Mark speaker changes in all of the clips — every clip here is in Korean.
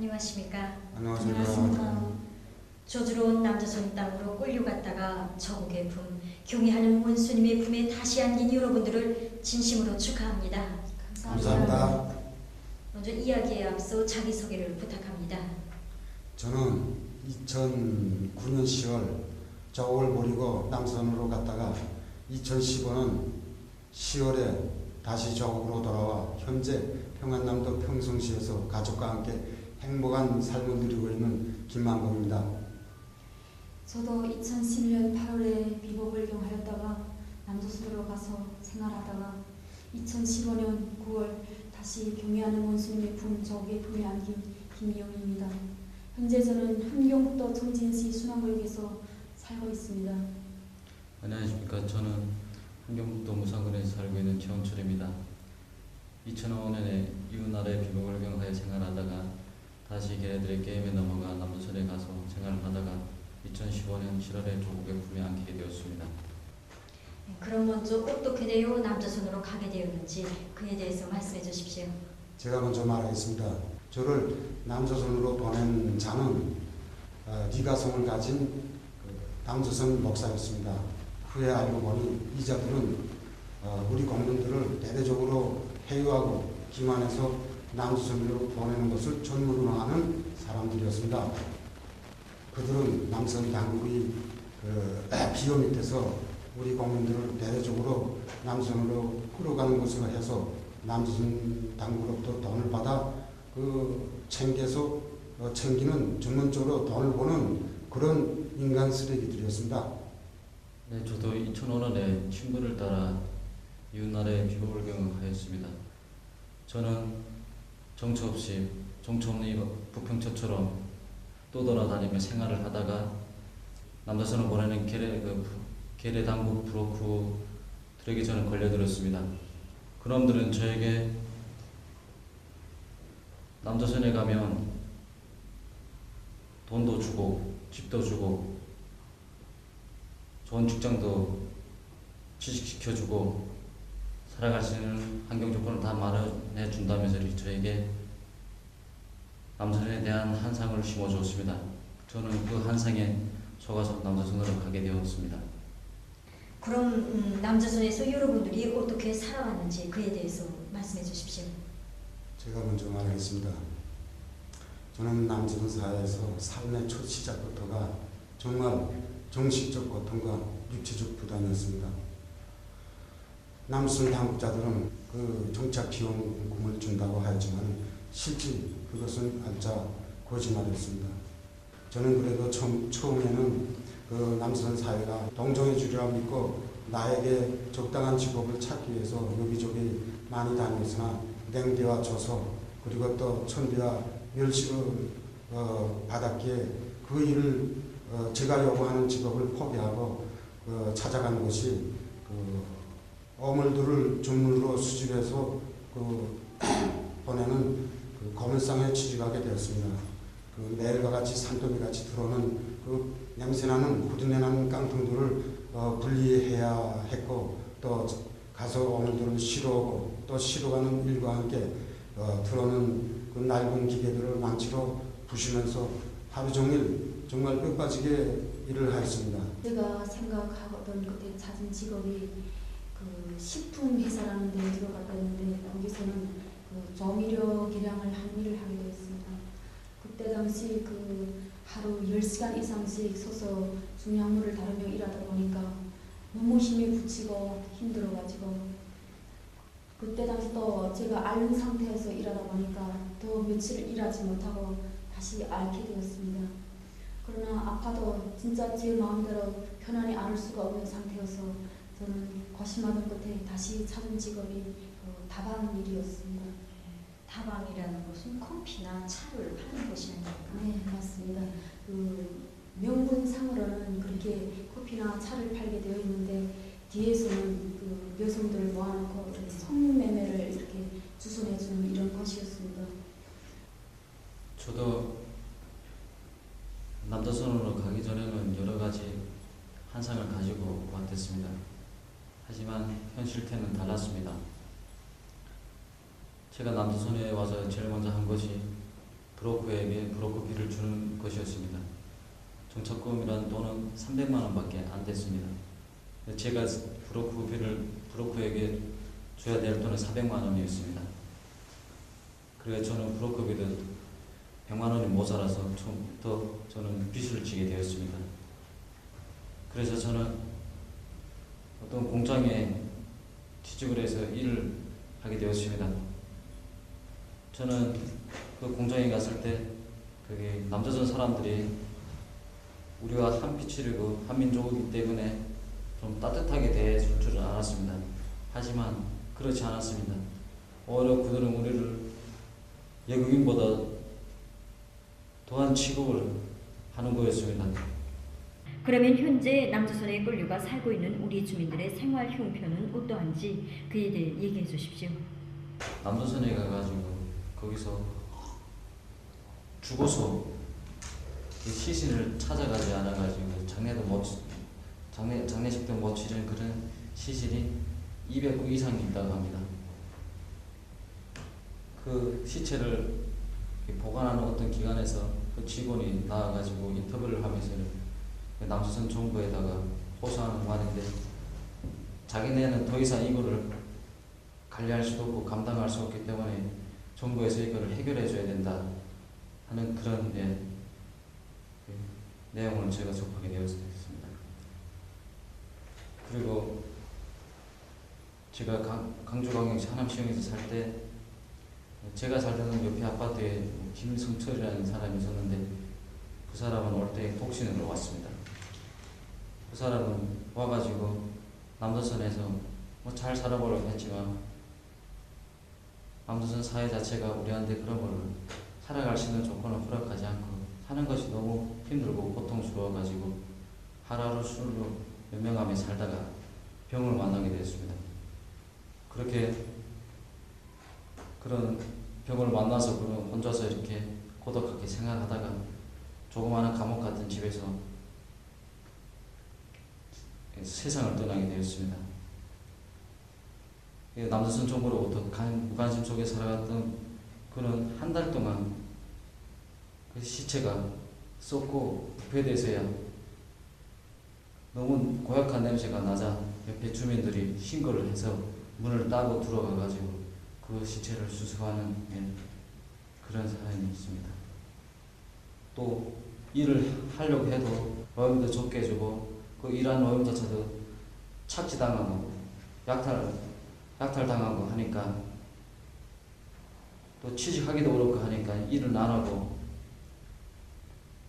Speaker 1: 안녕하십니까.
Speaker 2: 안녕하십니까.
Speaker 1: 저주로운 남조선 땅으로 끌려갔다가 저국의 품, 경애하는 원수님의 품에 다시 안긴 여러분들을 진심으로 축하합니다.
Speaker 2: 감사합니다.
Speaker 1: 먼저 이야기에 앞서 자기소개를 부탁합니다.
Speaker 2: 저는 2009년 10월 저국을 버리고 남선으로 갔다가 2015년 10월에 다시 저국으로 돌아와 현재 평안남도 평성시에서 가족과 함께 행복한 삶을 누리고 있는 김만국입니다.
Speaker 3: 저도 2010년 8월에 비보불경하였다가 남조선으로 가서 생활하다가 2015년 9월 다시 경애하는 원수님의 품 저국의 품에 안긴 김이영입니다. 현재 저는 함경북도 청진시 순환구역에서 살고 있습니다.
Speaker 4: 안녕하십니까. 저는 함경북도 무산군에 살고 있는 최원철입니다. 2005년에 이웃나라의 비복을 경하여 생활하다가 다시 걔네들의 게임에 넘어가 남조선에 가서 생활을 하다가 2015년 7월에 조국의 품에 안기게 되었습니다.
Speaker 1: 그럼 먼저 어떻게 되어 남조선으로 가게 되었는지 그에 대해서 말씀해 주십시오.
Speaker 2: 제가 먼저 말하겠습니다. 저를 남조선으로 보낸 자는 리가성을 가진 남조선 목사였습니다. 후에 알고 보니 이 자들은 우리 공군들을 대대적으로 해유하고 기만해서 남조선으로 보내는 것을 전문으로 하는 사람들이었습니다. 그들은 남선 당국이 비호 밑에서 우리 공민들을 대대적으로 남선으로 끌어가는 것으로 해서 남선 당국으로부터 돈을 받아 챙기는 전문적으로 돈을 버는 그런 인간 쓰레기들이었습니다.
Speaker 4: 네, 저도 2005년에 친구를 따라 이웃나라의 비복을 경하였습니다. 저는 정처 없이 정처 없는 부평처처럼 떠돌아다니며 생활을 하다가 남조선을 보내는 게레 당국 브로커들에게 저는 걸려들었습니다. 그놈들은 저에게 남조선에 가면 돈도 주고 집도 주고 좋은 직장도 취직시켜주고 살아갈 수 있는 환경 조건을 다 마련해 준다면서 저에게 남조선에 대한 한상을 심어주었습니다. 저는 그 한상에 속아서 남조선으로 가게 되었습니다.
Speaker 1: 그럼 남조선에서 여러분들이 어떻게 살아왔는지 그에 대해서 말씀해 주십시오.
Speaker 2: 제가 먼저 말하겠습니다. 저는 남조선 사회에서 삶의 첫 시작부터가 정말 정신적 고통과 육체적 부담이었습니다. 남조선 당국자들은 정착 기원금을 준다고 하였지만 실제 그것은 알짜 거짓말이었습니다. 저는 그래도 처음에는 남조선 사회가 동정해 주리라 믿고 나에게 적당한 직업을 찾기 위해서 여기저기 많이 다녔으나 냉대와 조소 그리고 또 천비와 멸시를 받았기에 그 일을 제가 요구하는 직업을 포기하고 찾아간 것이 어물들을 전문으로 수집해서 보내는 고물상에 취직하게 되었습니다. 매일과 같이 산더미같이 들어오는 냄새나는 후드내나는 깡통들을 분리해야 했고 또 가서 어물들을 실어오고 또 실어가는 일과 함께 들어오는 낡은 기계들을 망치로 부시면서 하루 종일 정말 뼈빠지게 일을 하였습니다.
Speaker 3: 제가 생각하던 그때 찾은 직업이 식품 회사라는 데 들어갔다 했는데 거기서는 조미료 계량을 하는 일을 하게 되었습니다. 그때 당시 하루 10시간 이상씩 서서 중요한 다루며 일하다 보니까 너무 힘이 붙이고 힘들어가지고 그때 당시 또 제가 앓는 상태에서 일하다 보니까 더 며칠 일하지 못하고 다시 앓게 되었습니다. 그러나 아파도 진짜 제 마음대로 편안히 앓을 수가 없는 상태여서 저는 고심하던 끝에 다시 찾은 직업이 다방 일이었습니다.
Speaker 1: 다방이라는 것은 커피나 차를 파는 곳이 아닙니까?
Speaker 3: 네, 맞습니다. 명분상으로는 그렇게 커피나 차를 팔게 되어 있는데 뒤에서는 여성들을 모아놓고 성매매를 이렇게 주선해주는 이런 것이었습니다.
Speaker 4: 저도 남조선으로 가기 전에는 여러 가지 환상을 가지고 왔댔습니다. 하지만 현실태는 달랐습니다. 제가 남조선에 와서 제일 먼저 한 것이 브로커에게 브로커비를 주는 것이었습니다. 정착금이라는 돈은 300만 원밖에 안 됐습니다. 제가 브로커에게 줘야 될 돈은 400만 원이었습니다. 그래서 저는 브로커비도 100만 원이 모자라서 처음부터 저는 빚을 지게 되었습니다. 그래서 저는 어떤 공장에 취직을 해서 일을 하게 되었습니다. 저는 그 공장에 갔을 때 거기 남조선 사람들이 우리와 한 피치이고 한 민족이기 때문에 좀 따뜻하게 대해줄 줄은 알았습니다. 하지만 그렇지 않았습니다. 오히려 그들은 우리를 외국인보다 더한 취급을 하는 거였습니다.
Speaker 1: 그러면 현재 남조선의 꿀류가 살고 있는 우리 주민들의 생활 형편은 어떠한지 그에 대해 얘기해 주십시오.
Speaker 4: 남조선에 가가지고 거기서 죽어서 그 시신을 찾아가지 않아가지고 장례식도 못 치른 그런 시신이 200구 이상이 있다고 합니다. 그 시체를 보관하는 어떤 기관에서 그 직원이 나와가지고 인터뷰를 하면서 남조선 정부에다가 호소하는 말인데 자기네는 더 이상 이거를 관리할 수도 없고 감당할 수 없기 때문에 정부에서 이거를 해결해 줘야 된다 하는 그런 내용을 제가 접하게 되었습니다. 그리고 제가 강주광역시 하남시청에서 살 때 제가 살던 옆에 아파트에 김성철이라는 사람이 있었는데 그 사람은 올 때 독신으로 왔습니다. 그 사람은 와가지고 남조선에서 뭐 잘 살아보려고 했지만 남조선 사회 자체가 우리한테 그런 걸 살아갈 수 있는 조건을 허락하지 않고 사는 것이 너무 힘들고 고통스러워가지고 하루하루 술로 연명하며 살다가 병을 만나게 되었습니다. 그렇게 그런 병을 만나서 혼자서 이렇게 고독하게 생활하다가 조그마한 감옥 같은 집에서 세상을 떠나게 되었습니다. 남조선 정부로부터 무관심 속에 살아갔던 그는 한 달 동안 그 시체가 썩고 부패돼서야 너무 고약한 냄새가 나자 옆에 주민들이 신고를 해서 문을 따고 들어가가지고 그 시체를 수습하는 그런 사람이 있습니다. 또 일을 하려고 해도 노임도 적게 주고 그 일하는 노임조차도 착취당하고 약탈당하고 하니까 또 취직하기도 어렵고 하니까 일을 안 하고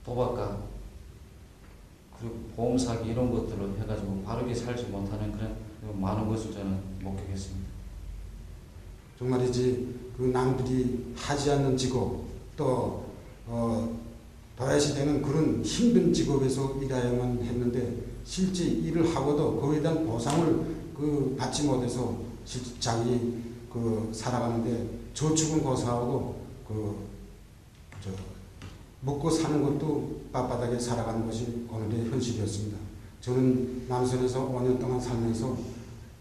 Speaker 4: 도박과 그리고 보험 사기 이런 것들을 해가지고 바르게 살지 못하는 그런 많은 것을 저는 목격했습니다.
Speaker 2: 정말이지 그 남들이 하지 않는 직업 또 더해시 되는 그런 힘든 직업에서 일해야만 했는데 실제 일을 하고도 그에 대한 보상을 받지 못해서 자기 살아가는데 저축은 고사하고 먹고 사는 것도 빳빳하게 살아가는 것이 오늘의 현실이었습니다. 저는 남선에서 5년 동안 살면서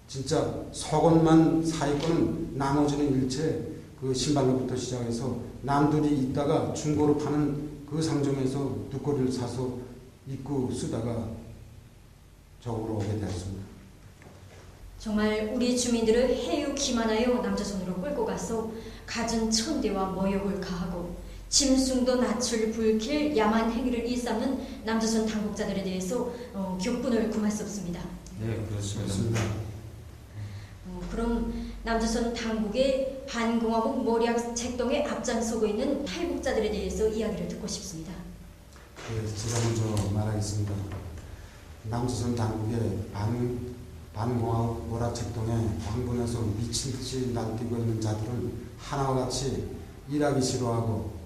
Speaker 2: 진짜 속옷만 사입고는 나머지는 일체 그 신발로부터 시작해서 남들이 있다가 중고로 파는 그 상점에서 두꺼리를 사서 입고 쓰다가 저으로 오게 되었습니다.
Speaker 1: 정말 우리 주민들을 해유 기만하여 남조선으로 끌고 가서 갖은 천대와 모욕을 가하고 짐승도 낯을 불킬 야만 행위를 일삼는 남조선 당국자들에 대해서 격분을 금할 수 없습니다.
Speaker 4: 네, 그렇습니다.
Speaker 1: 그럼 남조선 당국의 반공화국 모략 책동에 앞장서고 있는 탈북자들에 대해서 이야기를 듣고 싶습니다.
Speaker 2: 제가 먼저 말하겠습니다. 남조선 당국의 반공화국 모략 책동에 광분해서 미친듯이 날뛰고 있는 자들은 하나와 같이 일하기 싫어하고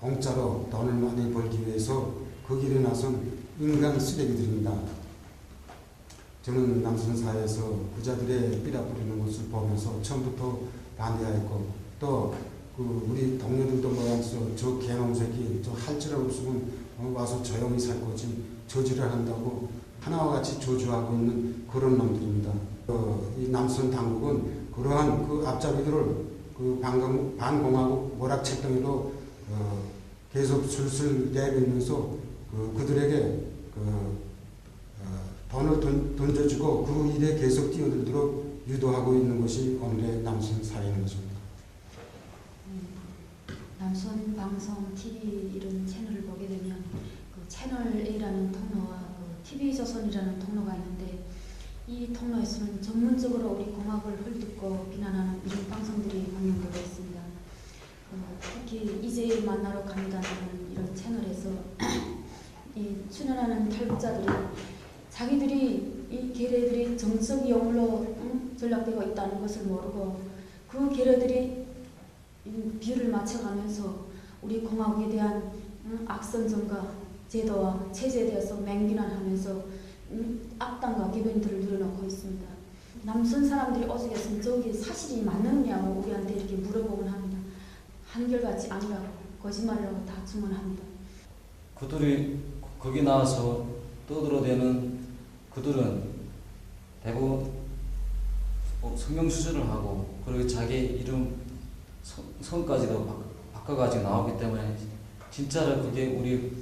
Speaker 2: 공짜로 돈을 많이 벌기 위해서 그 길에 나선 인간 쓰레기들입니다. 저는 남조선 사회에서 부자들의 삐라 뿌리는 것을 보면서 처음부터 반대하였고 또 우리 동료들도 모양서 저 개놈 새끼 저 할 줄 없으면 와서 조용히 살 거지 저지를 한다고 하나와 같이 저주하고 있는 그런 놈들입니다. 이 남조선 당국은 그러한 그 앞잡이들을 그 반공화국 모략책동으로 계속 술술 내밀면서 그들에게 돈을 던져주고 그 일에 계속 뛰어들도록 유도하고 있는 것이 오늘의 남순 사회인 것입니다.
Speaker 3: 남순 방송, TV 이런 채널을 보게 되면 그 채널 A라는 통로와 TV조선이라는 통로가 있는데 이 통로에서는 전문적으로 우리 공학을 헐뜯고 비난하는 이런 방송들이 방영되고 있습니다. 특히 이제 만나러 갑니다라는 이런 채널에서 이 출연하는 탈북자들이 자기들이 이 계례들이 정적 영물로 전락되고 있다는 것을 모르고 그 계례들이 비율을 맞춰가면서 우리 공화국에 대한 악선전과 제도와 체제에 대해서 맹비난하면서 악당과 기변들을 늘어놓고 있습니다. 남순 사람들이 오죽했으면 저게 사실이 맞느냐고 우리한테 이렇게 물어보곤 합니다. 한결같이 아니라고 거짓말이라고 다 증언합니다.
Speaker 4: 그들이 거기 나와서 떠들어대는 그들은 대부분 성명 수술을 하고 그리고 자기 이름 성까지도 바꿔가지고 나오기 때문에 진짜로 그게 우리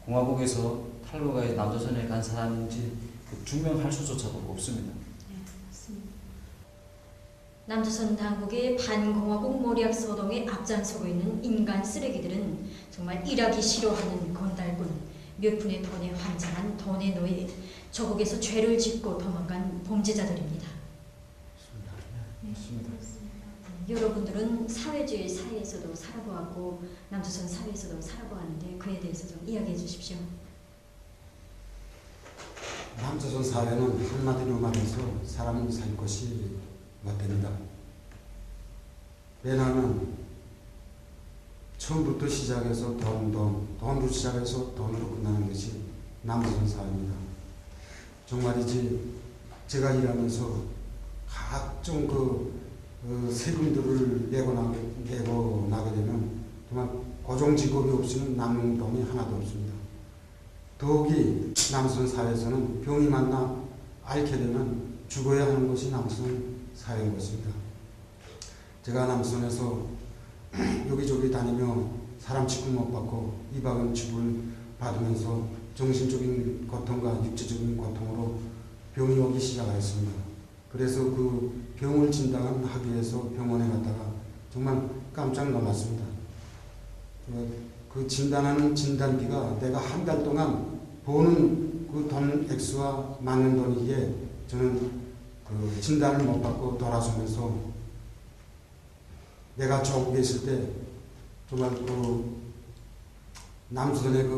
Speaker 4: 공화국에서 탈북하여 남조선에 간 사람인지 증명할 수조차도 없습니다.
Speaker 3: 네, 맞습니다.
Speaker 1: 남조선 당국의 반공화국 모략 소동에 앞장서고 있는 인간 쓰레기들은 정말 일하기 싫어하는 건달군, 몇 푼의 돈에 환장한 돈의 노예, 조국에서 죄를 짓고 도망간 범죄자들입니다.
Speaker 3: 네,
Speaker 4: 맞습니다.
Speaker 3: 그렇습니다.
Speaker 1: 여러분들은 사회주의 사회에서도 살아보았고 남조선 사회에서도 살아보았는데 그에 대해서 좀 이야기해 주십시오.
Speaker 2: 남조선 사회는 한마디로 말해서 사람이 살 것이 못됩니다. 왜냐하면 처음부터 시작해서 돈으로 시작해서 돈으로 끝나는 것이 남조선 사회입니다. 정말이지 제가 일하면서 각종 세금들을 내고 나게 되면 정말 고정 직업이 없이는 남는 돈이 하나도 없습니다. 더욱이 남조선 사회에서는 병이 만나 앓게 되면 죽어야 하는 것이 남조선 사회인 것입니다. 제가 남조선에서 여기저기 다니며 사람 취급 못 받고 이박은 취급을 받으면서 정신적인 고통과 육체적인 고통으로 병이 오기 시작하였습니다. 그래서 그 병을 진단하기 위해서 병원에 갔다가 정말 깜짝 놀랐습니다. 그 진단하는 진단비가 내가 한 달 동안 버는 그 돈 액수와 맞는 돈이기에 저는 그 진단을 못 받고 돌아서면서 내가 조국에 있을 때 정말 그 남조선의 그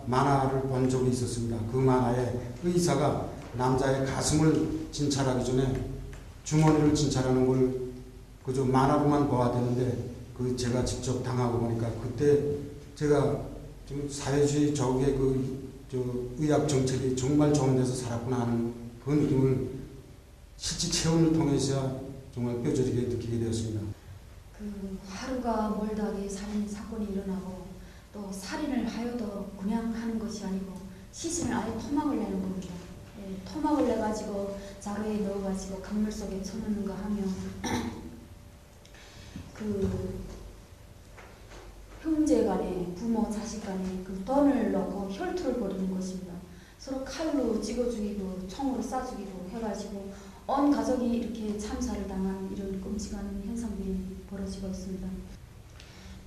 Speaker 2: 만화를 본 적이 있었습니다. 그 만화에 의사가 남자의 가슴을 진찰하기 전에 주머니를 진찰하는 걸 그저 만화로만 보아야 되는데 제가 직접 당하고 보니까 그때 제가 좀 사회주의 조국의 의학 정책이 정말 좋은 데서 살았구나 하는 그 느낌을 실제 체험을 통해서 정말 뼈저리게 느끼게 되었습니다.
Speaker 3: 그 하루가 멀다하게 살인 사건이 일어나고 또 살인을 하여도 그냥 하는 것이 아니고 시신을 아예 토막을 내는 겁니다. 예, 토막을 내가지고 자루에 넣어가지고 강물 속에 쳐넣는가 하면 그 형제간에 부모 자식간에 그 돈을 넣고 혈투를 벌이는 것입니다. 서로 칼로 찍어 죽이고 총으로 쏴 죽이고 해가지고 온 가족이 이렇게 참사를 당한 이런 끔찍한 현상들이 벌어지고 있습니다.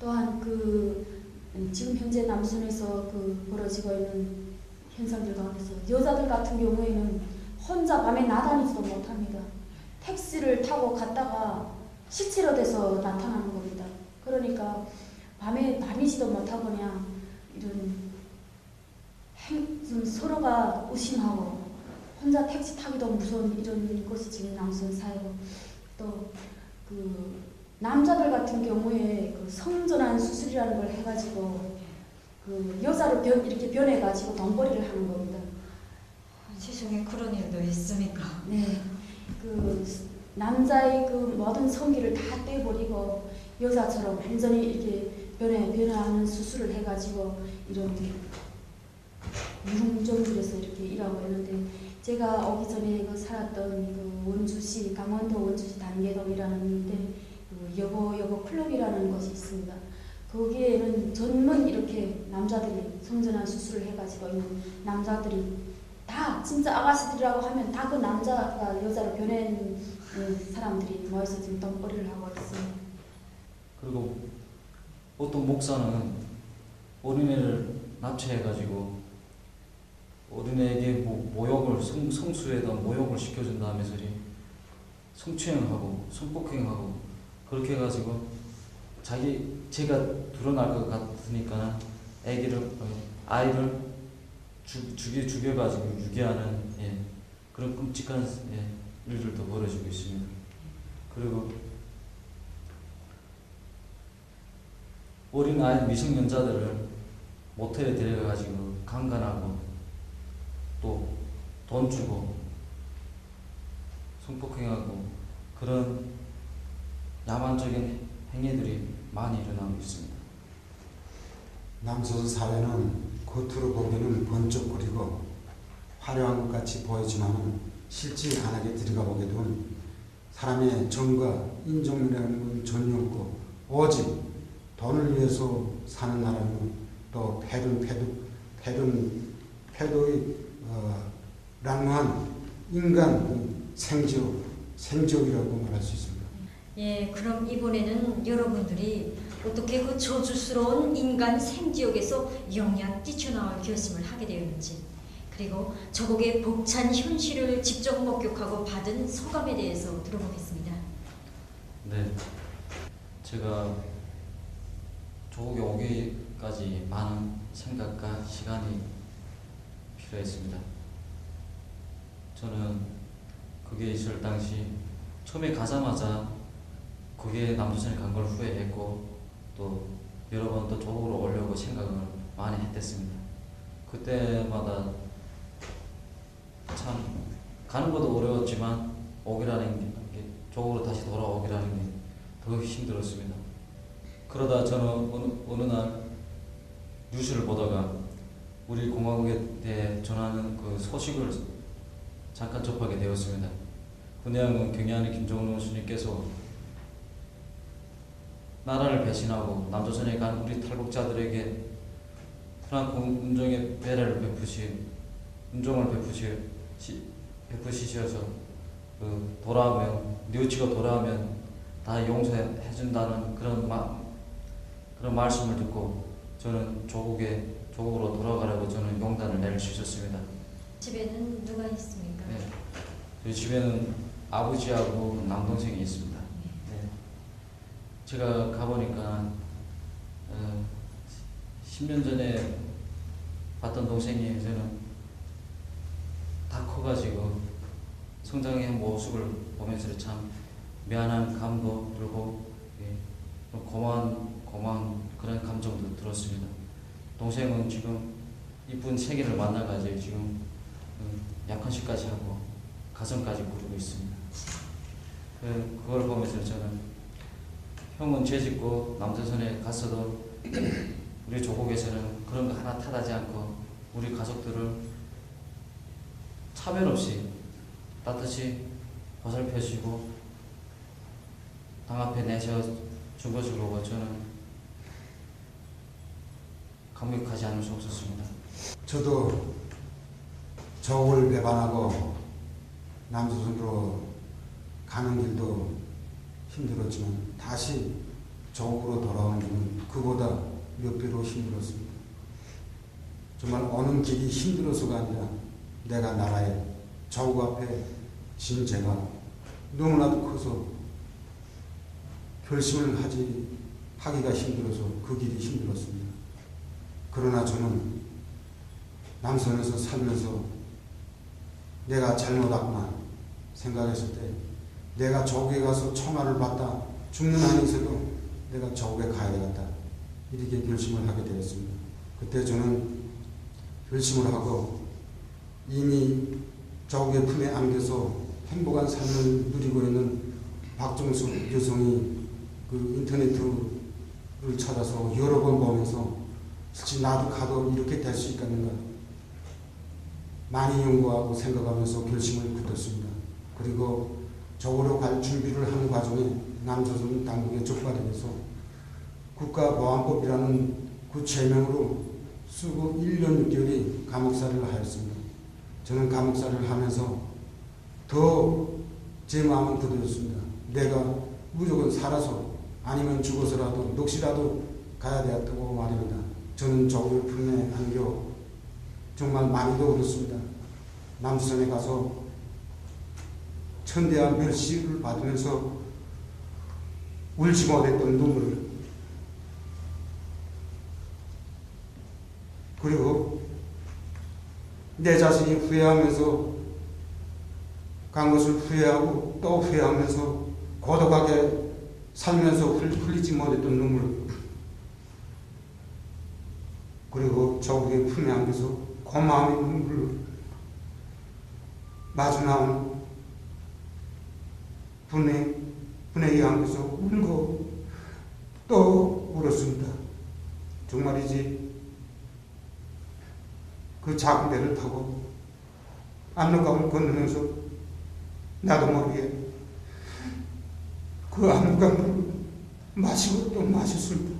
Speaker 3: 또한 지금 현재 남순에서 벌어지고 있는 현상들 가운데서 여자들 같은 경우에는 혼자 밤에 나다니지도 못합니다. 택시를 타고 갔다가 시체로 돼서 나타나는 겁니다. 그러니까 밤에 다니지도 못하고 그냥 이런 좀 서로가 의심하고 혼자 택시 타기도 무서운 이런 것이 지금 남순 사회고 또 남자들 같은 경우에 성전환 수술이라는 걸 해가지고 여자로 이렇게 변해가지고 돈벌이를 하는 겁니다.
Speaker 1: 세상에 그런 일도 있습니까?
Speaker 3: 네, 남자의 모든 성기를 다 떼버리고 여자처럼 완전히 이렇게 변화하는 수술을 해가지고 이런 유흥종들에서 이렇게 일하고 있는데 제가 오기 전에 살았던 원주시 강원도 원주시 단계동이라는 데 여보 클럽이라는 곳이 있습니다. 거기에는 전문 이렇게 남자들이 성전환 수술을 해가지고 있는 남자들이 다 진짜 아가씨들이라고 하면 다 그 남자가 여자로 변한 사람들이 모여서 지금 덩어리를 하고 있습니다.
Speaker 4: 그리고 어떤 목사는 어린애를 납치해가지고 어린애에게 모욕을 성수에다 모욕을 시켜준 다음에 성추행하고 성폭행하고 그렇게 해가지고 제가 드러날 것 같으니까 아이를 죽여가지고 유괴하는 그런 끔찍한 일들도 벌어지고 있습니다. 그리고 어린 아이 미성년자들을 모텔에 데려가가지고 강간하고 또 돈 주고 성폭행하고 그런 야만적인 행위들이 많이 일어나고 있습니다.
Speaker 2: 남조선 사회는 겉으로 보기에는 번쩍거리고 화려한 것 같이 보이지만 실제 안하게 들어가 보게 되면 사람의 정과 인정이라는 건 전혀 없고 오직 돈을 위해서 사는 나라는 또 패도의 랑한 인간 생지옥이라고 말할 수 있습니다.
Speaker 1: 예, 그럼 이번에는 여러분들이 어떻게 그 저주스러운 인간 생지옥에서 영양 뛰쳐나올 결심을 하게 되었는지, 그리고 저곡의 벅찬 현실을 직접 목격하고 받은 소감에 대해서 들어보겠습니다.
Speaker 4: 네, 제가 조국에 오기까지 많은 생각과 시간이 필요했습니다. 저는 거기에 있을 당시 처음에 가자마자 거기에 남조선에 간 걸 후회했고 또 여러 번 또 조국으로 오려고 생각을 많이 했댔습니다. 그때마다 참 가는 것도 어려웠지만 오기라는 게 조국으로 다시 돌아오기라는 게 더 힘들었습니다. 그러다 저는 어느 날 뉴스를 보다가 우리 공화국에 대해 전하는 그 소식을 잠깐 접하게 되었습니다. 그 내용은 경애하는 김정은 스님께서 나라를 배신하고 남조선에 간 우리 탈북자들에게 프랑크 운종의 배려를 운종을 베푸시셔서 돌아오면 뉘우치고 돌아오면 다 용서해준다는 그런 말씀을 듣고 저는 조국으로 돌아가려고 저는 용단을 낼 수 있었습니다.
Speaker 1: 집에는 누가 있습니까?
Speaker 4: 네, 저희 집에는 아버지하고 남동생이 있습니다. 네. 제가 가보니까 10년 전에 봤던 동생이 저는 다 커가지고 성장한 모습을 보면서 참 미안한 감도 들고 고마운 그런 감정도 들었습니다. 동생은 지금 이쁜 새끼를 만나가지고 지금 약혼식까지 하고 가정까지 꾸리고 있습니다. 그걸 보면서 저는 형은 죄짓고 남조선에 갔어도 우리 조국에서는 그런 거 하나 탓하지 않고 우리 가족들을 차별 없이 따뜻이 보살펴주시고 당 앞에 내세워준 것을 보고 저는 감격하지 않을 수 없었습니다.
Speaker 2: 저도 조국을 배반하고 남조선으로 가는 길도 힘들었지만 다시 조국으로 돌아오는 길은 그보다 몇 배로 힘들었습니다. 정말 오는 길이 힘들어서가 아니라 내가 나라의 조국 앞에 진 죄가 너무나도 커서 결심을 하기가 힘들어서 그 길이 힘들었습니다. 그러나 저는 남선에서 살면서 내가 잘못했구나 생각했을 때 내가 조국에 가서 총알을 받다 죽는 한이 있어도 내가 조국에 가야 되겠다 이렇게 결심을 하게 되었습니다. 그때 저는 결심을 하고 이미 조국의 품에 안겨서 행복한 삶을 누리고 있는 박종숙 여성이 그 인터넷을 찾아서 여러 번 보면서 실제 나도 가도 이렇게 될 수 있겠는가 많이 연구하고 생각하면서 결심을 굳었습니다. 그리고 저으로 갈 준비를 하는 과정에 남조선 당국의 촉발에서 국가보안법이라는 그 죄명으로 쓰고 1년 6개월이 감옥살이를 하였습니다. 저는 감옥살이를 하면서 더 제 마음은 굳어졌습니다. 내가 무조건 살아서 아니면 죽어서라도 넋이라도 가야 되었다고 말입니다. 저는 저우의 품에 안겨 정말 많이도 울었습니다. 남수선에 가서 천대한 멸시를 받으면서 울지 못했던 눈물을, 그리고 내 자신이 후회하면서 간 것을 후회하고 또 후회하면서 고독하게 살면서 흘리지 못했던 눈물, 그리고 저국의 품에 안겨서 고마움의 눈물을 마주 나온 분에게 안겨서 울고 또 울었습니다. 정말이지 그 작은 배를 타고 압록강을 건너면서 나도 모르게 그 압록강을 마시고 또 마셨습니다.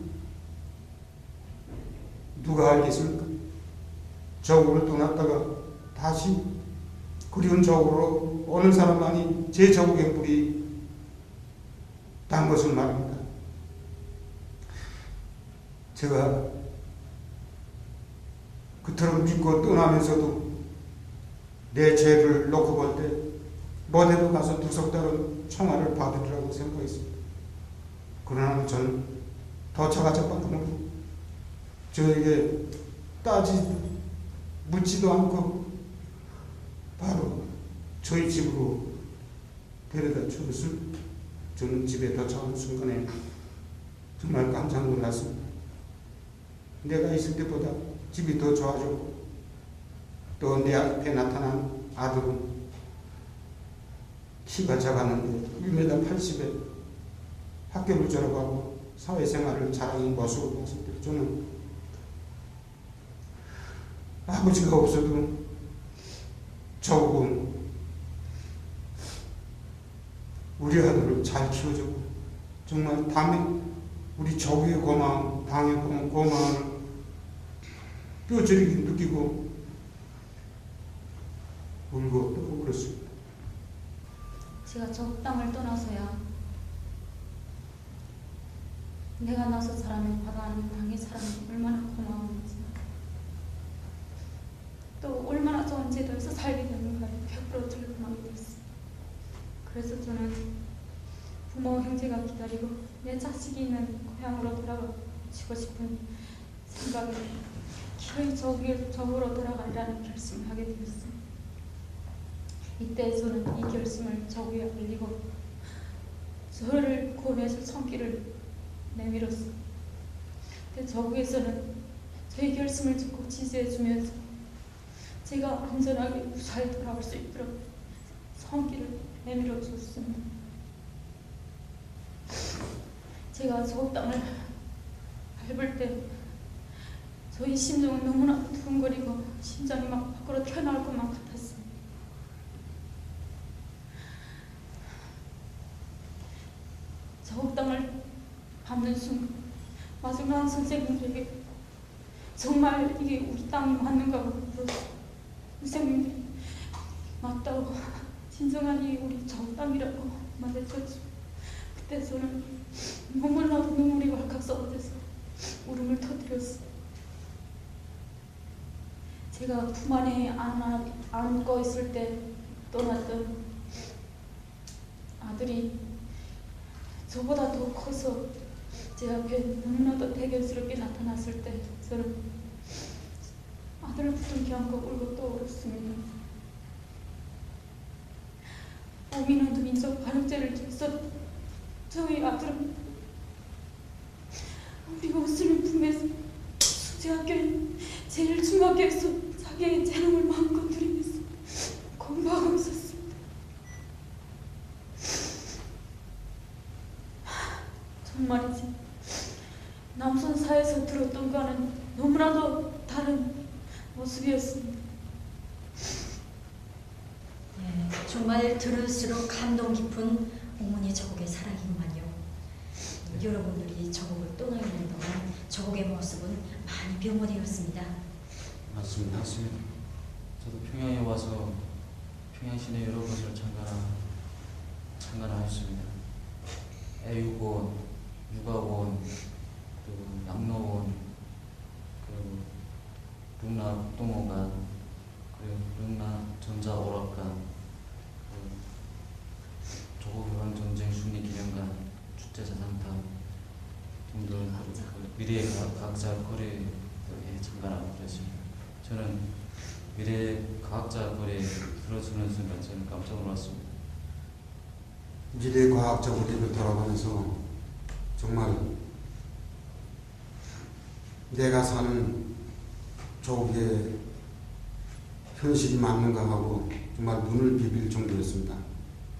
Speaker 2: 누가 알겠습니까? 저국을 떠났다가 다시 그리운 저국으로 오는 사람만이 제 저국의 뿌리 단 것을 말입니다. 제가 그토록 믿고 떠나면서도 내 죄를 놓고 볼 때 뭐대로 가서 두 석 달은 총알을 받으리라고 생각했습니다. 그러나 저는 도착하자 빠르고 저에게 묻지도 않고 바로 저희 집으로 데려다 주었습니다. 저는 집에 도착한 순간에 정말 깜짝 놀랐습니다. 내가 있을 때보다 집이 더 좋아졌고 또 내 앞에 나타난 아들은 키가 작았는데 1m 80에 학교를 졸업하고 사회생활을 잘하는 모습을 봤을 때 저는 아버지가 없어도 저국은 우리 아들을 잘 키워주고 정말 당에 우리 저국의 고마움, 당의 고마움을 뼈저리게 느끼고 울고 또 울었습니다.
Speaker 3: 제가 저 땅을 떠나서야 내가 나서 자라면 바다는 당의 사람이 얼마나 고마운지 또 얼마나 좋은 제도에서 살게 되는가를 100% 들여다보게 됐습니다. 그래서 저는 부모 형제가 기다리고 내 자식이 있는 고향으로 돌아가고 싶은 생각에 기어이 저으로 돌아가리라는 결심을 하게 되었습니다. 이때 저는 이 결심을 저구에 알리고 저를 구원해줄 손길을 내밀었습니다. 근데 저구에서는 저의 결심을 듣고 지지해주면서 제가 안전하게 무사히 돌아올 수 있도록 손길을 내밀어 줬습니다. 제가 저 땅을 밟을 때 저희 심정은 너무나 두근거리고 심장이 막 밖으로 튀어나올 것만 같았습니다. 저 땅을 밟는 순간 마중나온 선생님들에게 정말 이게 우리 땅이 맞는가 물었어요. 선생님들이 맞다고 진정한 이 우리 저 땅이라고 말해줬죠. 그때 저는 너무나도 눈물이 왈칵 쏟아져서 울음을 터뜨렸어요. 제가 품 안에 안고 있을 때 떠났던 아들이 저보다 더 커서 제 앞에 너무나도 대견스럽게 나타났을 때 저는 아들을 부둥켜 안고 울고 또 울었습니다. 오민원도 민족 반역죄를 지어서 저희 아들은 우리 옷을 품에서 수제학교에 제일 중학교에서 자기의 재능을 마음껏 누리면서 공부하고 있었습니다. 정말이지 남선사에서 들었던 거는 너무나도 다른 모습이었습니다.
Speaker 1: 예, 정말 들을수록 감동 깊은 어머니 저국의 사랑이구만요. 여러분들이 저국을 떠나 있는 동안 저국의 모습은 많이 변모되었습니다.
Speaker 2: 맞습니다.
Speaker 4: 저도 평양에 와서 평양시내 여러 곳을 참관하였습니다. 애육원, 육아원, 그리고 양로원, 그리고 룽나 국동원관, 그리고 룽나 전자오락관, 조국해방전쟁 승리기념관, 주체자산탑 등등 미래의 과학자 거리에 참관하고 그랬습니다. 저는 미래의 과학자 거리에 들어서는 순간 저는 깜짝 놀랐습니다.
Speaker 2: 미래 과학자 우리를 돌아보면서 정말 내가 사는 조국의 현실이 맞는가 하고 정말 눈을 비빌 정도였습니다.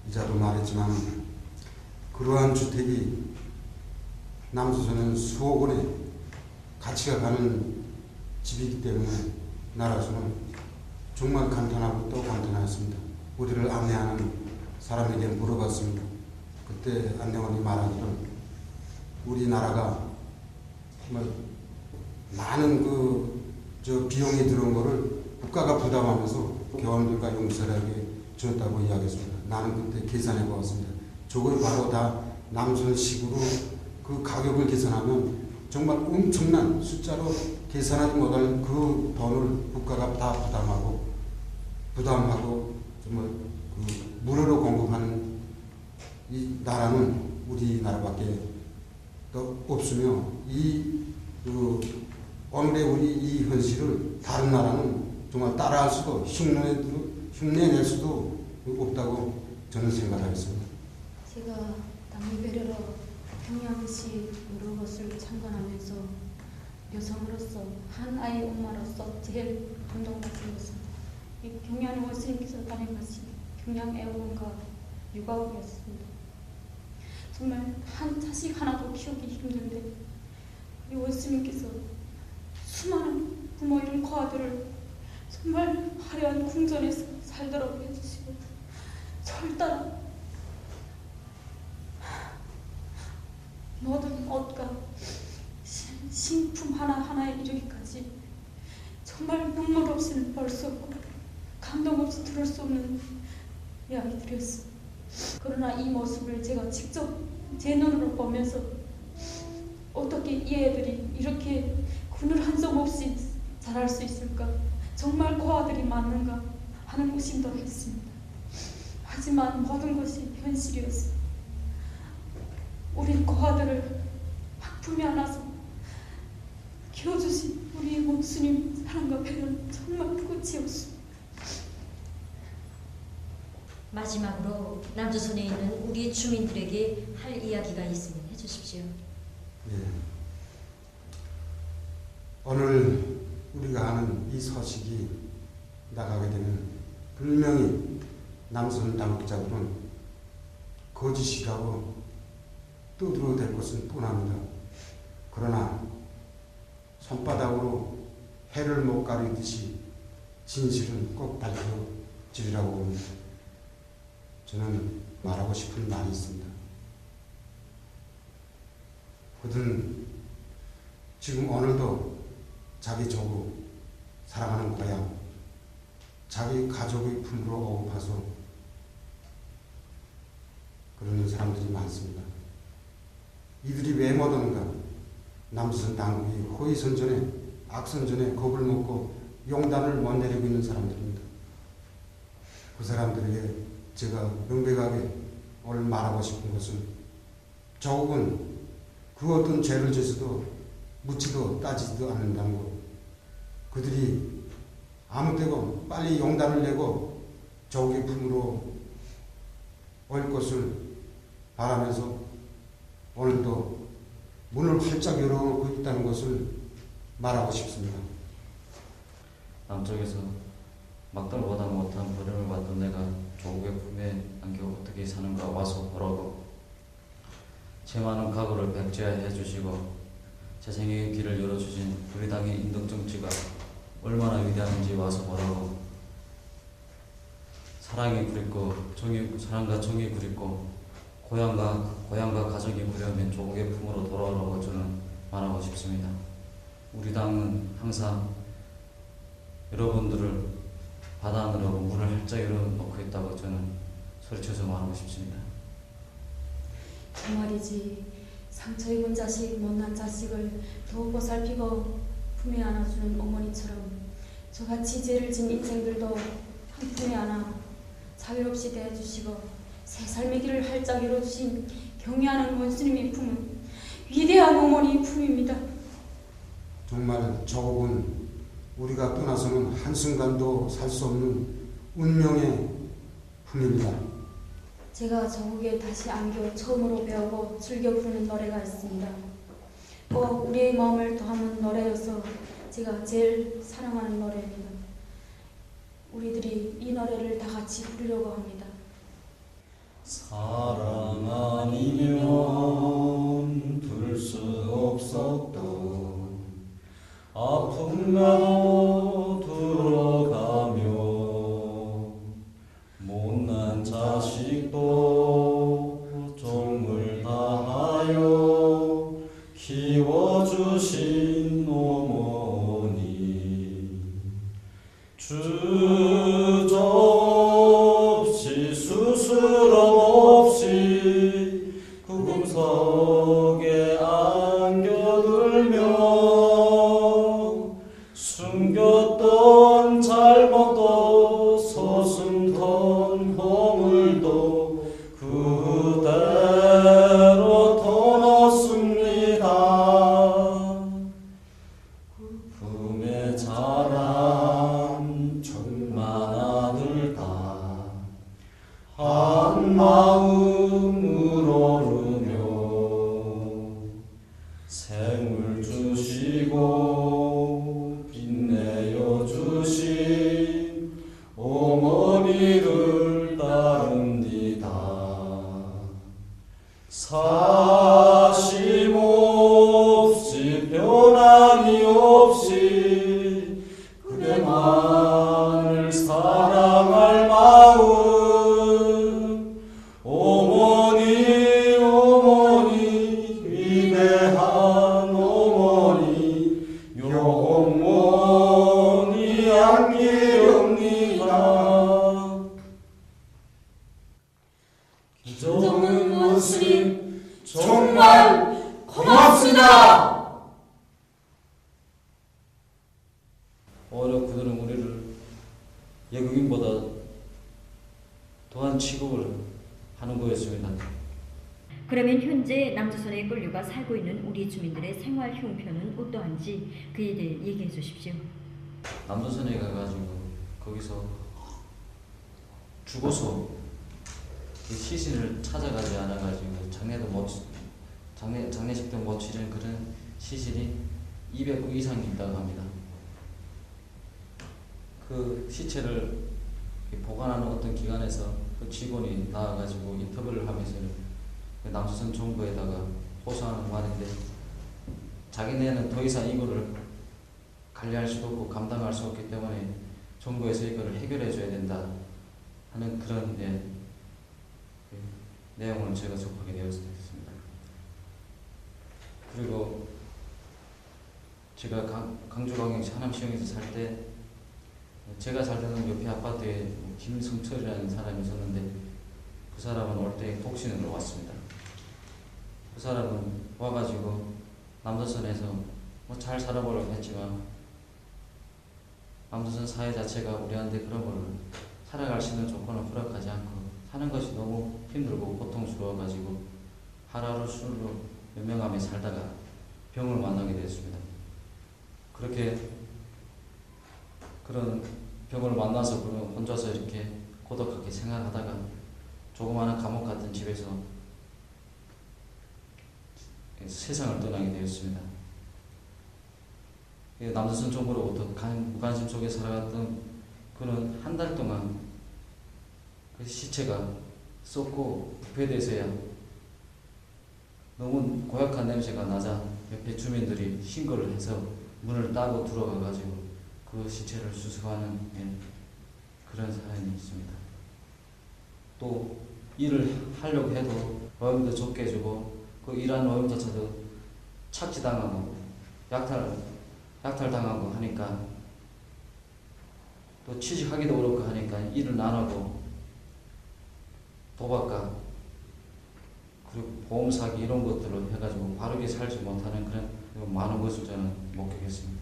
Speaker 2: 이자도 말했지만 그러한 주택이 남조선은 수억 원의 가치가 가는 집이기 때문에 나라에서는 정말 감탄하고 또 감탄하였습니다. 우리를 안내하는 사람에게 물어봤습니다. 그때 안내원이 말하기를 우리나라가 정말 많은 비용이 들어온 거를 국가가 부담하면서 교원들과 용사에게 줬다고 이야기했습니다. 나는 그때 계산해 보았습니다. 저걸 바로 다 남선식으로 그 가격을 계산하면 정말 엄청난 숫자로 계산하지 못할 그 돈을 국가가 다 부담하고 정말 무료로 공급하는 이 나라는 우리나라밖에 또 없으며 오늘의 우리 이 현실을 다른 나라는 정말 따라할 수도 흉내낼 수도 없다고 저는 생각하겠습니다.
Speaker 3: 제가 남미 배려로 평양시 여러 곳을 참관하면서 여성으로서 한 아이 엄마로서 제일 감동받은 것은 이 경양 원스님께서 다녀가신 경양 애원과 육아원이었습니다. 정말 한 자식 하나도 키우기 힘든데 이 원스님께서 수많은 부모인 거아들을 정말 화려한 궁전에서 살도록 해주시고 저를 따라 모든 옷과 신품 하나하나에 이르기까지 정말 눈물 없이는 볼 수 없고 감동 없이 들을 수 없는 이야기들이었습니다. 그러나 이 모습을 제가 직접 제 눈으로 보면서 어떻게 이 애들이 이렇게 그늘 한 점 없이 자랄 수 있을까? 정말 그 아들이 맞는가 하는 의심도 했습니다. 하지만 모든 것이 현실이었습니다. 우린 그 아들을 학품이 안아서 키워주신 우리 원수님 사랑과 배려는 정말 끝이었습니다.
Speaker 1: 마지막으로 남조선에 있는 우리 주민들에게 할 이야기가 있으면 해주십시오.
Speaker 2: 예. 오늘 우리가 하는 이 소식이 나가게 되면 분명히 남조선 당국자들은 거짓이라고 떠들어댈 것은 뻔합니다. 그러나 손바닥으로 해를 못 가리듯이 진실은 꼭 밝혀지리라고 봅니다. 저는 말하고 싶은 말이 있습니다. 그들은 지금 오늘도 자기 조국, 사랑하는 고향, 자기 가족의 품으로 오고파서 그러는 사람들이 많습니다. 이들이 왜 못오는가? 남조선 당국이 호의선전에 악선전에 겁을 먹고 용단을 못 내리고 있는 사람들입니다. 그 사람들에게 제가 명백하게 오늘 말하고 싶은 것은 조국은 그 어떤 죄를 져서도 묻지도 따지지도 않는다는 것. 그들이 아무 때고 빨리 용단을 내고 조국의 품으로 올 것을 바라면서 오늘도 문을 활짝 열어놓고 있다는 것을 말하고 싶습니다.
Speaker 4: 남쪽에서 막달보다 못한 버림을 받던 내가 조국의 품에 안겨 어떻게 사는가 와서 보라고 제 많은 각오를 백제해 주시고 제 생애의 길을 열어주신 우리 당의 인덕정치가 얼마나 위대한지 와서 보라고 사랑이 그립고 사랑과 정이 그립고 고향과 가족이 구려면 조국의 품으로 돌아오라고 저는 말하고 싶습니다. 우리 당은 항상 여러분들을 바다 안으로 문을 활짝 열어놓고 있다고 저는 소리쳐서 말하고 싶습니다.
Speaker 3: 그 말이지. 상처 입은 자식, 못난 자식을 더욱 보살피고 품에 안아주는 어머니처럼 저같이 죄를 진 인생들도 한 품에 안아 자율 없이 대해주시고 새 삶의 길을 활짝 열어주신 경외하는 원수님의 품은 위대한 어머니의 품입니다.
Speaker 2: 정말 저국은 우리가 떠나서는 한순간도 살 수 없는 운명의 품입니다.
Speaker 3: 제가 저국에 다시 안겨 처음으로 배우고 즐겨 부르는 노래가 있습니다. 꼭 우리의 마음을 더하는 노래여서 제가 제일 사랑하는 노래입니다. 우리들이 이 노래를 다 같이 부르려고 합니다.
Speaker 4: 사랑 아니면 둘 수 없었던 아픔나도 들어가며 못난 자식도 정을 다하여 키워주신 어머니 주저없이 스스럼 없이 구금석에 안겨들며 숨겼던 잘못도 서슴던 허물도 그대로 터놓습니다. 품에 자란 천만 아들다 한 마음으로 오르며 생을 주시고 빛내어 주신 어머니를 따릅니다. 사심 없이 변함이 없이 그대만을 사랑할 마음 어머니 어머니 위대한 어머니 영원히 안기옵니다.
Speaker 3: 김정은 원수님
Speaker 4: 정말 고맙습니다. 오히려 그들은 우리를 외국인보다 더한 취급을 하는 거였습니다.
Speaker 1: 그러면 현재 남조선의 꿀류가 살고 있는 우리 주민들의 생활 형편은 어떠한지 그에 대해 얘기해 주십시오.
Speaker 4: 남조선에 가가지고 거기서 죽어서 그 시신을 찾아가지 않아가지고 장례식도 못 치른 그런 시신이 200구 이상 있다고 합니다. 그 시체를 보관하는 어떤 기관에서 그 직원이 나와가지고 인터뷰를 하면서 남조선 정부에다가 호소하는 말인데 자기네는 더 이상 이거를 관리할 수도 없고 감당할 수 없기 때문에 정부에서 이거를 해결해 줘야 된다 하는 그런 내용을 제가 접하게 되었습니다. 그리고 제가 강주광역시 하남시청에서 살 때 제가 살던 옆에 아파트에 김성철이라는 사람이 있었는데 그 사람은 올 때 독신으로 왔습니다. 그 사람은 와가지고 남조선에서 뭐 잘 살아보려고 했지만 남조선 사회 자체가 우리한테 그런 걸 살아갈 수 있는 조건을 허락하지 않고 사는 것이 너무 힘들고 고통스러워가지고 하루하루 술로 연명하며 살다가 병을 만나게 되었습니다. 그렇게 그런 병을 만나서 그런 혼자서 이렇게 고독하게 생활하다가 조그마한 감옥 같은 집에서 세상을 떠나게 되었습니다. 남조선 정부로부터 무관심 속에 살아갔던 그는 한 달 동안 그 시체가 썩고 부패돼서야 너무 고약한 냄새가 나자 옆에 주민들이 신고를 해서 문을 따고 들어가가지고 그 시체를 수습하는 그런 사연이 있습니다. 또 일을 하려고 해도 월급도 적게 주고 그 일하는 월급 자체도 착취당하고 약탈당하고 하니까 또 취직하기도 어렵고 하니까 일을 안 하고 도박과 그리고 보험 사기 이런 것들을 해가지고 바르게 살지 못하는 그런 많은 것을 저는 목격했습니다.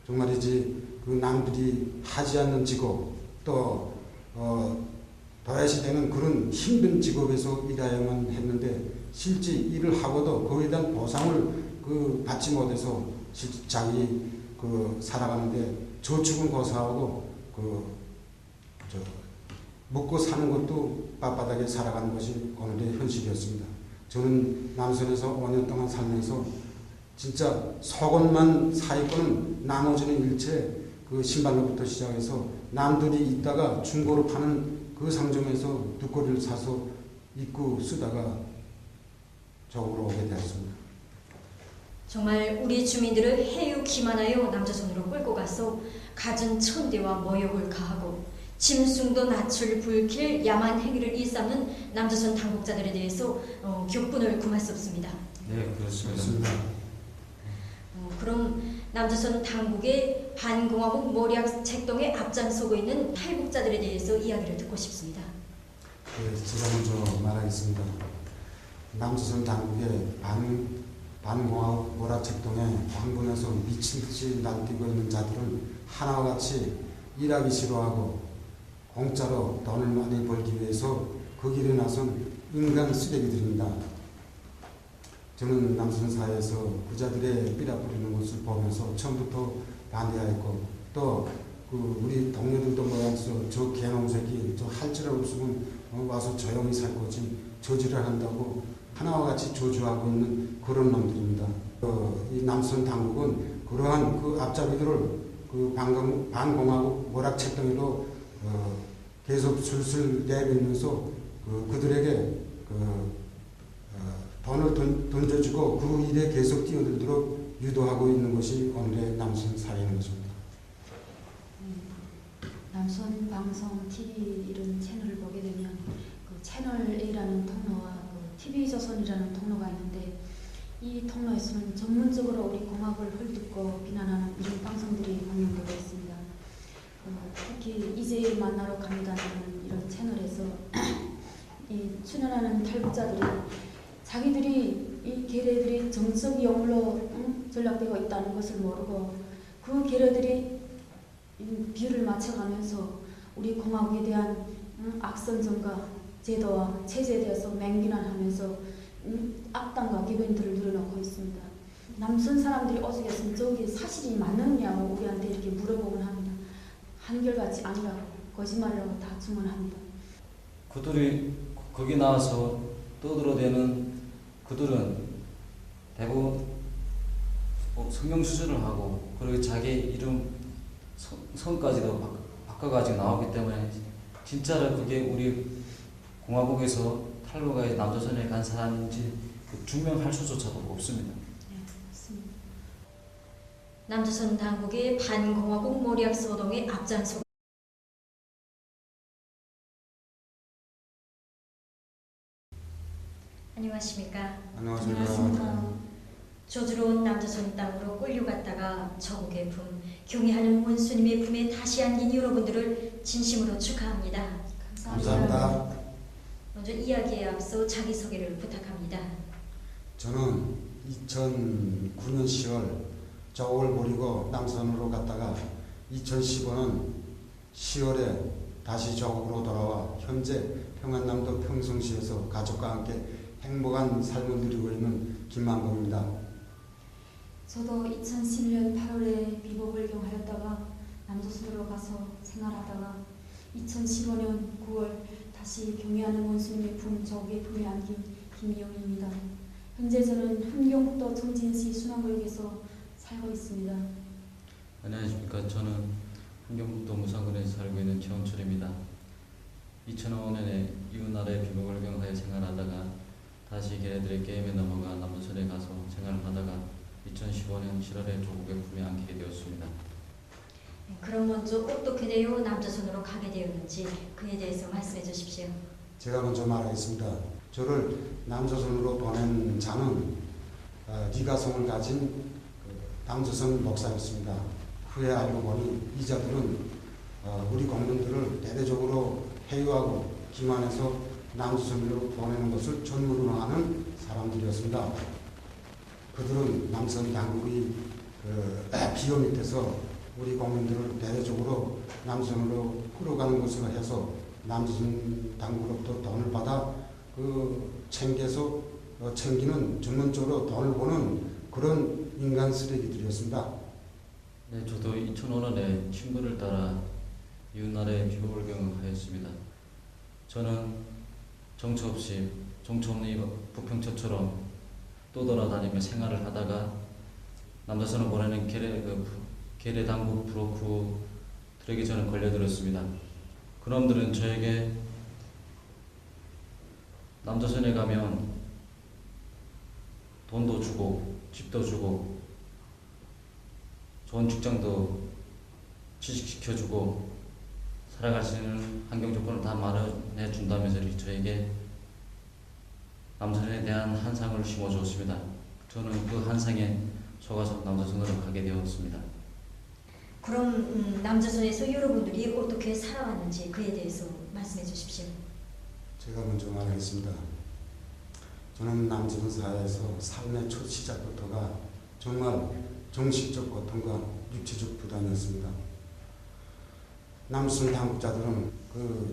Speaker 2: 정말이지 그 남들이 하지 않는 직업 또 더해시 되는 그런 힘든 직업에서 일해야만 했는데 실제 일을 하고도 거기에 대한 보상을 받지 못해서 자기 살아가는데 저축은 고사하고 먹고 사는 것도 빳빳하게 살아가는 것이 오늘의 현실이었습니다. 저는 남선에서 5년 동안 살면서 진짜 속옷만 사입고는 나머지는 일체 그 신발로부터 시작해서 남들이 있다가 중고로 파는 그 상점에서 두꺼비를 사서 입고 쓰다가 저으로 오게 되었습니다.
Speaker 1: 정말 우리 주민들을 해유 기만하여 남조선으로 끌고 가서 갖은 천대와 모욕을 가하고 짐승도 낯을 붉힐 야만 행위를 일삼는 남조선 당국자들에 대해서 격분을 금할 수 없습니다.
Speaker 4: 네, 그렇습니다.
Speaker 1: 그럼 남조선 당국의 반공화국 모략 책동에 앞장서고 있는 탈북자들에 대해서 이야기를 듣고 싶습니다.
Speaker 2: 네, 제가 먼저 말하겠습니다. 남조선 당국의 반공화국 모략 책동에 광분해서 미친듯이 날뛰고 있는 자들은 하나와 같이 일하기 싫어하고 공짜로 돈을 많이 벌기 위해서 그 길에 나선 인간 쓰레기들입니다. 저는 남조선 사회에서 그자들의 삐라 뿌리는 것을 보면서 처음부터 반대하였고 또 우리 동료들도 모여서 저 개놈새끼 저 할 줄 없으면 와서 조용히 살 거지 저지를 한다고 하나와 같이 저주하고 있는 그런 놈들입니다. 이 남조선 당국은 그러한 그 앞잡이들을 반공화국 모략책동으로 계속 술술 내밀면서 그들에게 돈을 던져주고 그 일에 계속 뛰어들도록 유도하고 있는 것이 오늘의 남조선 사회인 것입니다.
Speaker 3: 남선 방송, TV 이런 채널을 보게 되면 그 채널 A라는 통로와 TV조선이라는 통로가 있는데 이 통로에서는 전문적으로 우리 공학을 헐뜯고 비난하는 이런 방송들이 방영되고 있습니다. 특히 이재일 만나러 갑니다라는 이런 채널에서 이 출연하는 탈북자들이 자기들이 이 계례들이 정석 영으로 전락되고 있다는 것을 모르고 그 계례들이 비유를 맞춰가면서 우리 공화국에 대한 악선전과 제도와 체제에 대해서 맹비난하면서 악당과 기변들을 늘어놓고 있습니다. 남선 사람들이 오죽했으면 저게 사실이 맞느냐고 우리한테 이렇게 물어보곤 합니다. 한결같이 아니라고 거짓말이라고 다 증언합니다.
Speaker 4: 그들이 거기 나와서 떠들어대는 그들은 대부분 성경 수준을 하고 그리고 자기 이름 성까지도 바꿔가지고 나오기 때문에 진짜로 그게 우리 공화국에서 탈북하여 남조선에 간 사람인지 증명할 수조차도 없습니다.
Speaker 3: 네, 맞습니다.
Speaker 1: 남조선 당국의 반공화국 모략 소동에 앞장서 안녕하십니까?
Speaker 2: 안녕하십니까.
Speaker 1: 조주로운 남조선 땅으로 끌려갔다가 저국의 품, 경애하는 원수님의 품에 다시 안긴 여러분들을 진심으로 축하합니다.
Speaker 2: 감사합니다.
Speaker 1: 먼저 이야기에 앞서 자기소개를 부탁합니다.
Speaker 2: 저는 2009년 10월 저옥을 버리고 남선으로 갔다가 2015년 10월에 다시 저옥으로 돌아와 현재 평안남도 평성시에서 가족과 함께 행복한 삶을 누리고 있는 김만봉입니다.
Speaker 3: 저도 2011년 8월에 비보불경하였다가 남조선으로 가서 생활하다가 2015년 9월 다시 경애하는 원수님의 품 저옥의 품에 안긴 김이영입니다. 현재 저는 함경북도 청진시 순환구역에서 살고 있습니다.
Speaker 4: 안녕하십니까. 저는 함경북도 무산군에서 살고 있는 최원철입니다. 2005년에 이웃나라의 비복을 경하여 생활하다가 다시 걔네들의 게임에 넘어가 남조선에 가서 생활을 하다가 2015년 7월에 조국의 품에 안기게 되었습니다.
Speaker 1: 그럼 먼저 어떻게 되어 남조선으로 가게 되었는지 그에 대해서 말씀해 주십시오.
Speaker 2: 제가 먼저 말하겠습니다. 저를 남조선으로 보낸 자는 니가성을 가진 남조선 목사였습니다. 후에 알고 보니 이 자들은 우리 공민들을 대대적으로 해유하고 기만해서 남조선으로 보내는 것을 전문으로 하는 사람들이었습니다. 그들은 남선 당국의 비호 밑에서 우리 공민들을 대대적으로 남선으로 끌어가는 것으로 해서 남조선 당국으로부터 돈을 받아 챙기는 전문적으로 돈을 버는 그런 인간 쓰레기들이었습니다.
Speaker 4: 네, 저도 2005년에 친구를 따라 이웃나라의 비복을 경험하였습니다. 저는 정처 없이 정처 없는 부평처처럼 떠돌아다니며 생활을 하다가 남조선을 보내는 계례 당국 브로커들에게 저는 걸려들었습니다. 그놈들은 저에게 남조선에 가면 돈도 주고 집도 주고 좋은 직장도 취직시켜주고 살아갈 수 있는 환경 조건을 다 마련해 준다면서 저에게 남조선에 대한 환상을 심어주었습니다. 저는 그 환상에 속아서 남조선으로 가게 되었습니다.
Speaker 1: 그럼 남조선에서 여러분들이 어떻게 살아왔는지 그에 대해서 말씀해 주십시오.
Speaker 2: 제가 먼저 말하겠습니다. 저는 남조선 사회에서 삶의 첫 시작부터가 정말 정신적 고통과 육체적 부담이었습니다. 남조선 당국자들은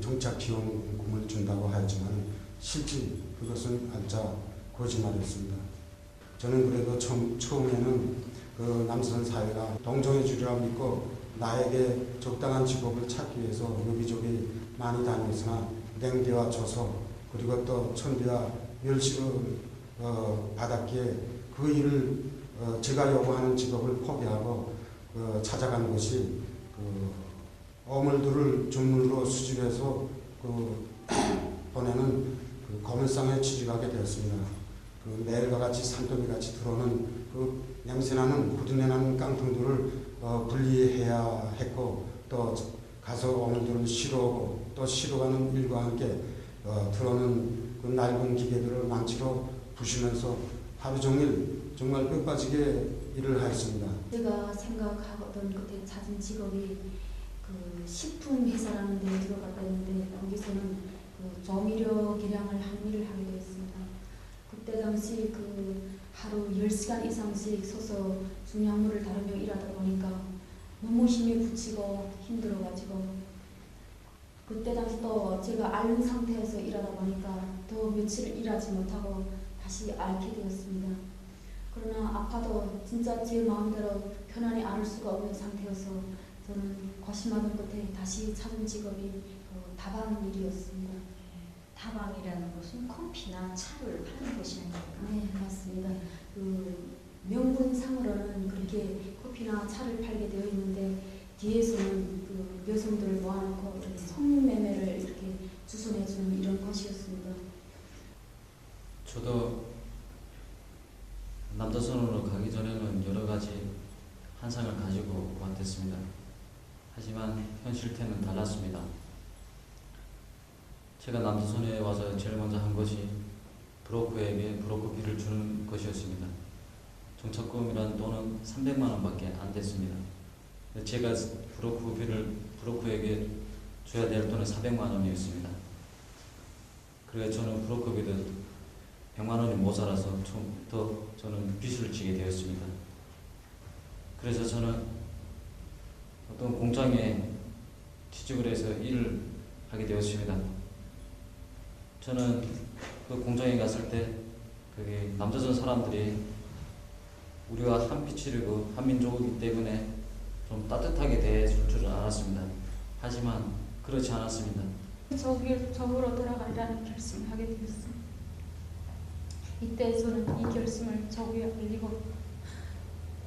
Speaker 2: 정착 기원금을 준다고 하였지만 실제 그것은 알짜 거짓말이었습니다. 저는 그래도 처음에는 남조선 사회가 동정해 주리라 믿고 나에게 적당한 직업을 찾기 위해서 여기저기 많이 다녔으나 냉대와 조소 그리고 또 천대와 멸시를 받았기에 그 일을 제가 요구하는 직업을 포기하고 찾아간 것이 어물들을 전문으로 수집해서 보내는 고물상에 취직하게 되었습니다. 매일과 같이 산더미같이 들어오는 냄새나는 후드내나는 깡통들을 분리해야 했고 또 가서 어물들을 실어오고 또 실어가는 일과 함께 들어오는 낡은 기계들을 망치로 부시면서 하루 종일 정말 뼈빠지게 일을 하였습니다.
Speaker 3: 제가 생각하던 그때 찾은 직업이 식품 회사라는 데 들어갔다 했는데 거기서는 조미료 계량을 한 일을 하게 되었습니다. 그때 당시 하루 10시간 이상씩 서서 중량물을 다루며 일하다 보니까 너무 힘이 붙이고 힘들어가지고 그때 당시 또 제가 앓는 상태에서 일하다 보니까 더 며칠 일하지 못하고 다시 앓게 되었습니다. 그러나 아파도 진짜 제 마음대로 편안히 앓을 수가 없는 상태여서 저는 고심하던 끝에 다시 찾은 직업이 다방 일이었습니다.
Speaker 1: 다방이라는 것은 커피나 차를 파는 곳이 아닙니까?
Speaker 3: 네, 맞습니다. 명분상으로는 그렇게 커피나 차를 팔게 되어 있는데 뒤에서는 여성들을 모아놓고 성매매를 이렇게 주선해주는 이런 것이었습니다.
Speaker 4: 저도 남조선으로 가기 전에는 여러 가지 환상을 가지고 왔댔습니다. 하지만 현실태는 달랐습니다. 제가 남조선에 와서 제일 먼저 한 것이 브로커에게 브로커비를 주는 것이었습니다. 정착금이라는 돈은 300만 원밖에 안 됐습니다. 제가 브로커에게 줘야 될 돈은 400만 원이었습니다. 그래서 저는 브로커비도 100만 원이 모자라서 처음부터 저는 빚을 지게 되었습니다. 그래서 저는 어떤 공장에 취직을 해서 일을 하게 되었습니다. 저는 그 공장에 갔을 때 거기 남조선 사람들이 우리가 한 피치르고 한 민족이기 때문에 좀 따뜻하게 대해줄 줄 알았습니다. 하지만 그렇지 않았습니다.
Speaker 5: 적으로 돌아가리라는 결심을 하게 되었습니다. 이때 저는 이 결심을 적에 알리고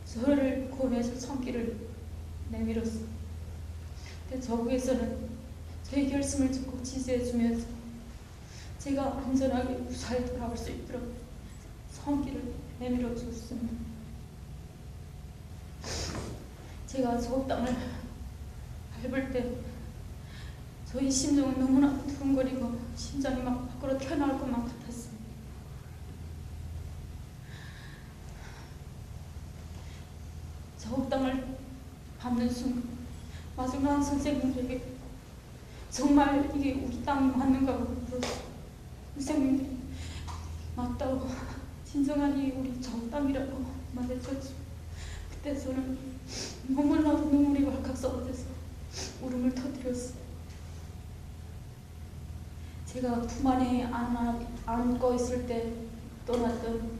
Speaker 5: 저를 고뇌해서 손길을 내밀었습니다. 근데 적에서는 저의 결심을 적극 지지해주면서 제가 안전하게 무사히 돌아올 수 있도록 손길을 내밀어 주었습니다. 제가 저 땅을 밟을 때 저희 심정은 너무나 두근거리고 심장이 막 밖으로 튀어나올 것만 같았습니다. 저 땅을 밟는 순간 마중한 선생님들에게 정말 이게 우리 땅이 맞는가 물었어요. 선생님들이 맞다고 진정한 이 우리 저 땅이라고 말해줬죠. 그때 저는 너무나도 눈물이 왈칵 쏟아져서 울음을 터뜨렸어요. 제가 품 안에 안고 있을 때 떠났던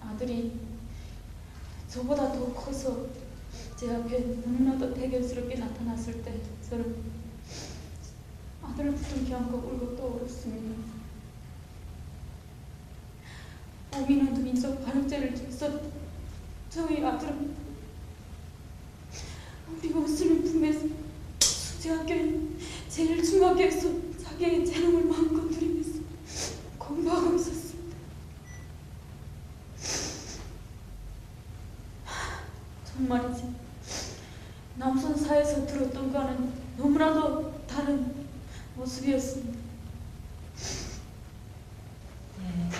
Speaker 5: 아들이 저보다 더 커서 제 앞에 너무나도 대견스럽게 나타났을 때 저는 아들을 붙들게 안고 울고 또 울었습니다. 오미는 민족 반역죄를 지어서 저희 아들은 우리 모습을 품에서 수제학교에 제일 중학교에서 자기의 재능을 마음껏 누리면서 공부하고 있었습니다. 정말이지 남선사에서 들었던 거는 너무나도 다른 모습이었습니다.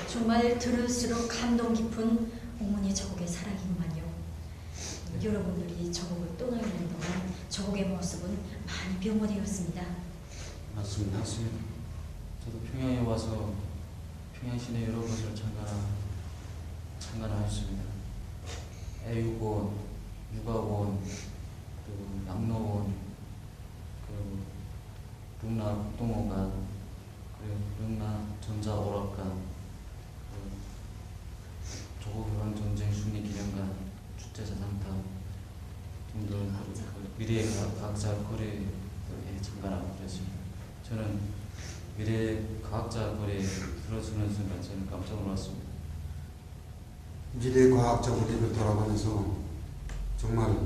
Speaker 1: 정말 들을수록 감동 깊은 어머니 저곡의 사랑이구만요. 여러분들이 저곡을 떠나는 동안 저곡의 모습은 많이 변모되었습니다.
Speaker 2: 맞습니다.
Speaker 4: 저도 평양에 와서 평양 시내 여러 곳을 참관하였습니다. 애육원, 육아원, 또 양로원, 그리고 룽나 국동원관, 그리고 룽나 전자오락관, 조국해방전쟁 순리기념관, 주체자산탑 등등 미래의 과학자 거리에 참관하고 그랬습니다. 저는 미래의 과학자 거리에 들어서는 순간 저는 깜짝 놀랐습니다.
Speaker 2: 미래 과학자 거리를 돌아보면서 정말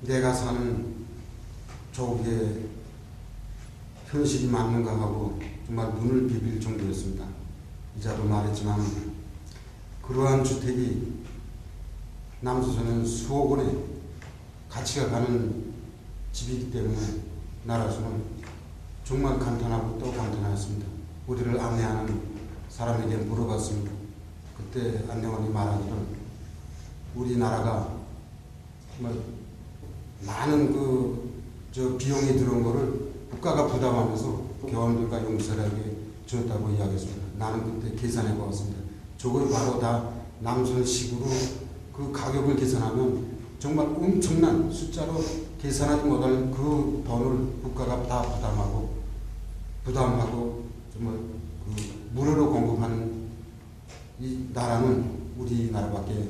Speaker 2: 내가 사는 조국의 현실이 맞는가 하고 정말 눈을 비빌 정도였습니다. 이자도 말했지만 그러한 주택이 남조선은 수억 원의 가치가 가는 집이기 때문에 나라에서는 정말 감탄하고 또 감탄하였습니다. 우리를 안내하는 사람에게 물어봤습니다. 그때 안내원이 말하기를 우리나라가 정말 많은 비용이 들어온 거를 국가가 부담하면서 교원들과 용사들에게 줬다고 이야기했습니다. 나는 그때 계산해 보았습니다. 저걸 바로 다 남선식으로 그 가격을 계산하면 정말 엄청난 숫자로 계산하지 못할 그 돈을 국가가 다 부담하고 정말 그 무료로 공급하는 이 나라는 우리나라밖에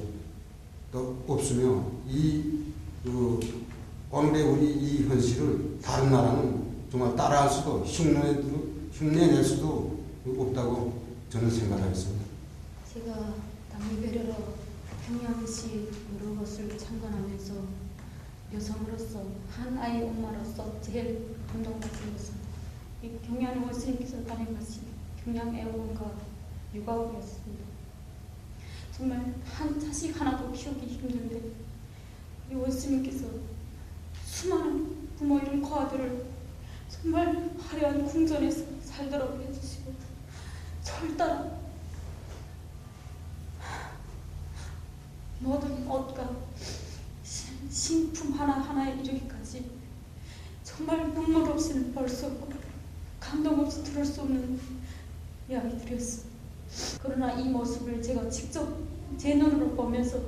Speaker 2: 또 없으며 오늘의 우리 이 현실을 다른 나라는 정말 따라할 수도 흉내낼 수도 없다고 저는 생각하겠습니다.
Speaker 3: 제가 남의 배려로 평양시 여러 곳을 참관하면서 여성으로서 한 아이 엄마로서 제일 감동받은 것은 이 경양 원스님께서 다녀가신 경양 애원과 육아원이었습니다. 정말 한 자식 하나도 키우기 힘든데 이 원스님께서 수많은 부모 이름 고아들을 정말 화려한 궁전에서 살도록 해주시고 절 따라 모든 옷과 신품 하나하나에 이르기까지 정말 눈물 없이는 볼 수 없고 감동 없이 들을 수 없는 이야기들이었습니다. 그러나 이 모습을 제가 직접 제 눈으로 보면서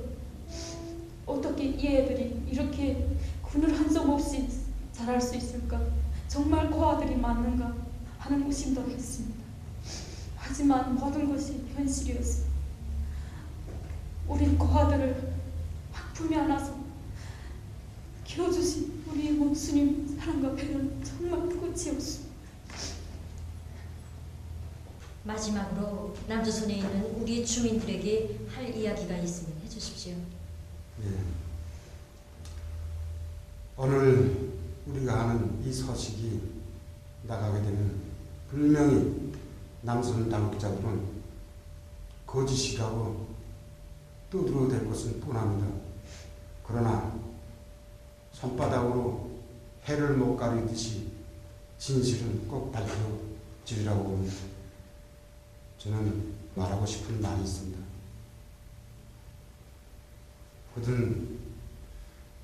Speaker 3: 어떻게 이 애들이 이렇게 그늘 한 점 없이 자랄 수 있을까? 정말 고아들이 맞는가 하는 의심도 했습니다. 하지만 모든 것이 현실이었습니다. 우리 고아들을 품에 안아서 키워주신 우리 목수님 사랑과 배려는 정말 끝이 없습니다.
Speaker 1: 마지막으로 남조선에 있는 우리 주민들에게 할 이야기가 있으면 해주십시오.
Speaker 2: 예. 오늘 우리가 하는 이 소식이 나가게 되면 분명히 남선 당국자들은 거짓이라고 떠들어댈 것은 뻔합니다. 그러나 손바닥으로 해를 못 가리듯이 진실은 꼭 밝혀지리라고 저는 말하고 싶은 말이 있습니다. 그든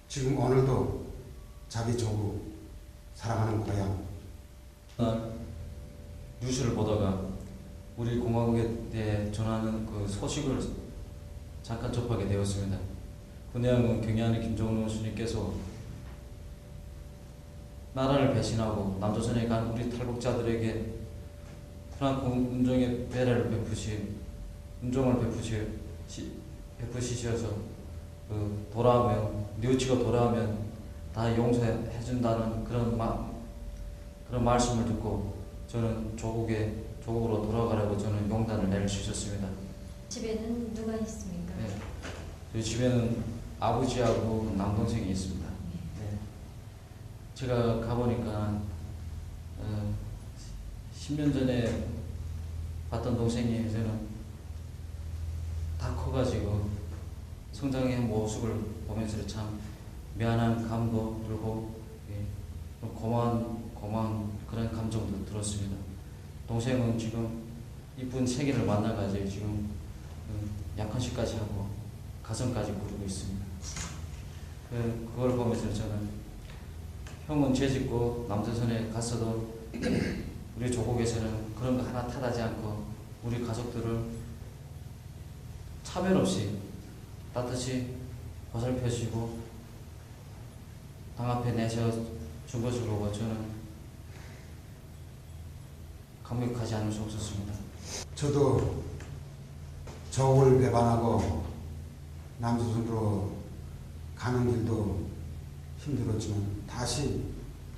Speaker 2: 지금 오늘도 자기 조국, 사랑하는 고향,
Speaker 4: 날 뉴스를 보다가 우리 공화국에 대해 전하는 그 소식을 잠깐 접하게 되었습니다. 그 내용은 경애하는 김정은 원수님께서 나라를 배신하고 남조선에 간 우리 탈북자들에게 흔한 운종의 배려를 운종을 베푸시셔서 돌아오면 뉘우치고 돌아오면 다 용서해준다는 그런 말씀을 듣고 저는 조국으로 돌아가려고 저는 용단을 낼 수 있었습니다.
Speaker 1: 집에는 누가 있습니까?
Speaker 4: 네. 저희 집에는 아버지하고 남동생이 있습니다. 네. 제가 가보니까 10년 전에 봤던 동생이 저는 다 커가지고 성장의 모습을 보면서 참 미안한 감도 들고 고마운 그런 감정도 들었습니다. 동생은 지금 이쁜 새끼를 만나가지고 지금 약혼식까지 하고 가정까지 꾸리고 있습니다. 그걸 보면서 저는 형은 죄짓고 남조선에 갔어도 우리 조국에서는 그런 거 하나 탓하지 않고 우리 가족들을 차별 없이 따뜻이 보살펴주시고 당 앞에 내세워 준 것을 보고 저는 감격하지 않을 수 없었습니다.
Speaker 2: 저도 조국을 배반하고 남조선으로 가는 길도 힘들었지만 다시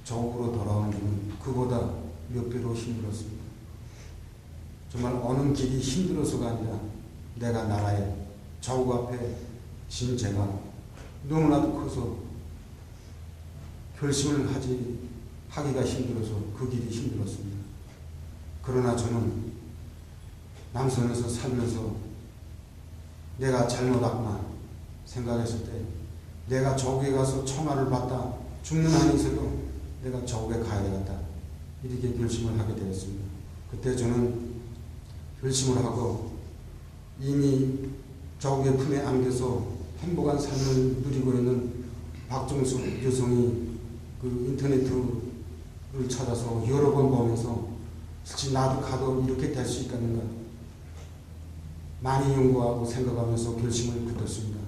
Speaker 2: 조국으로 돌아오는 길은 그보다 몇 배로 힘들었습니다. 정말 오는 길이 힘들어서가 아니라 내가 나라의 조국 앞에 진 죄가 너무나도 커서 결심을 하기가 힘들어서 그 길이 힘들었습니다. 그러나 저는 남선에서 살면서 내가 잘못했구나 생각했을 때 내가 조국에 가서 총알을 받다 죽는 한이 있어도 내가 조국에 가야 되겠다 이렇게 결심을 하게 되었습니다. 그때 저는 결심을 하고 이미 조국의 품에 안겨서 행복한 삶을 누리고 있는 박종숙 여성이 그 인터넷을 찾아서 여러 번 보면서 실제 나도 가도 이렇게 될 수 있겠는가 많이 연구하고 생각하면서 결심을 굳었습니다.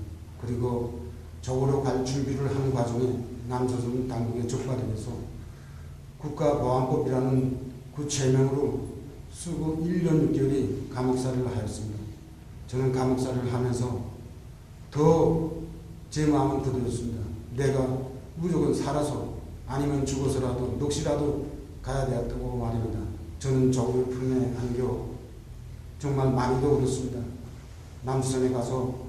Speaker 2: 그리고 조국으로 갈 준비를 하는 과정에 남조선 당국에 적발돼서 국가보안법이라는 그 죄명으로 수고 1년 6개월이 감옥살이를 하였습니다. 저는 감옥살이를 하면서 더 제 마음은 부드럽습니다. 내가 무조건 살아서 아니면 죽어서라도 넋이라도 가야 되었다고 말입니다. 저는 조국의 품에 안겨 정말 많이도 울었습니다. 남조선에 가서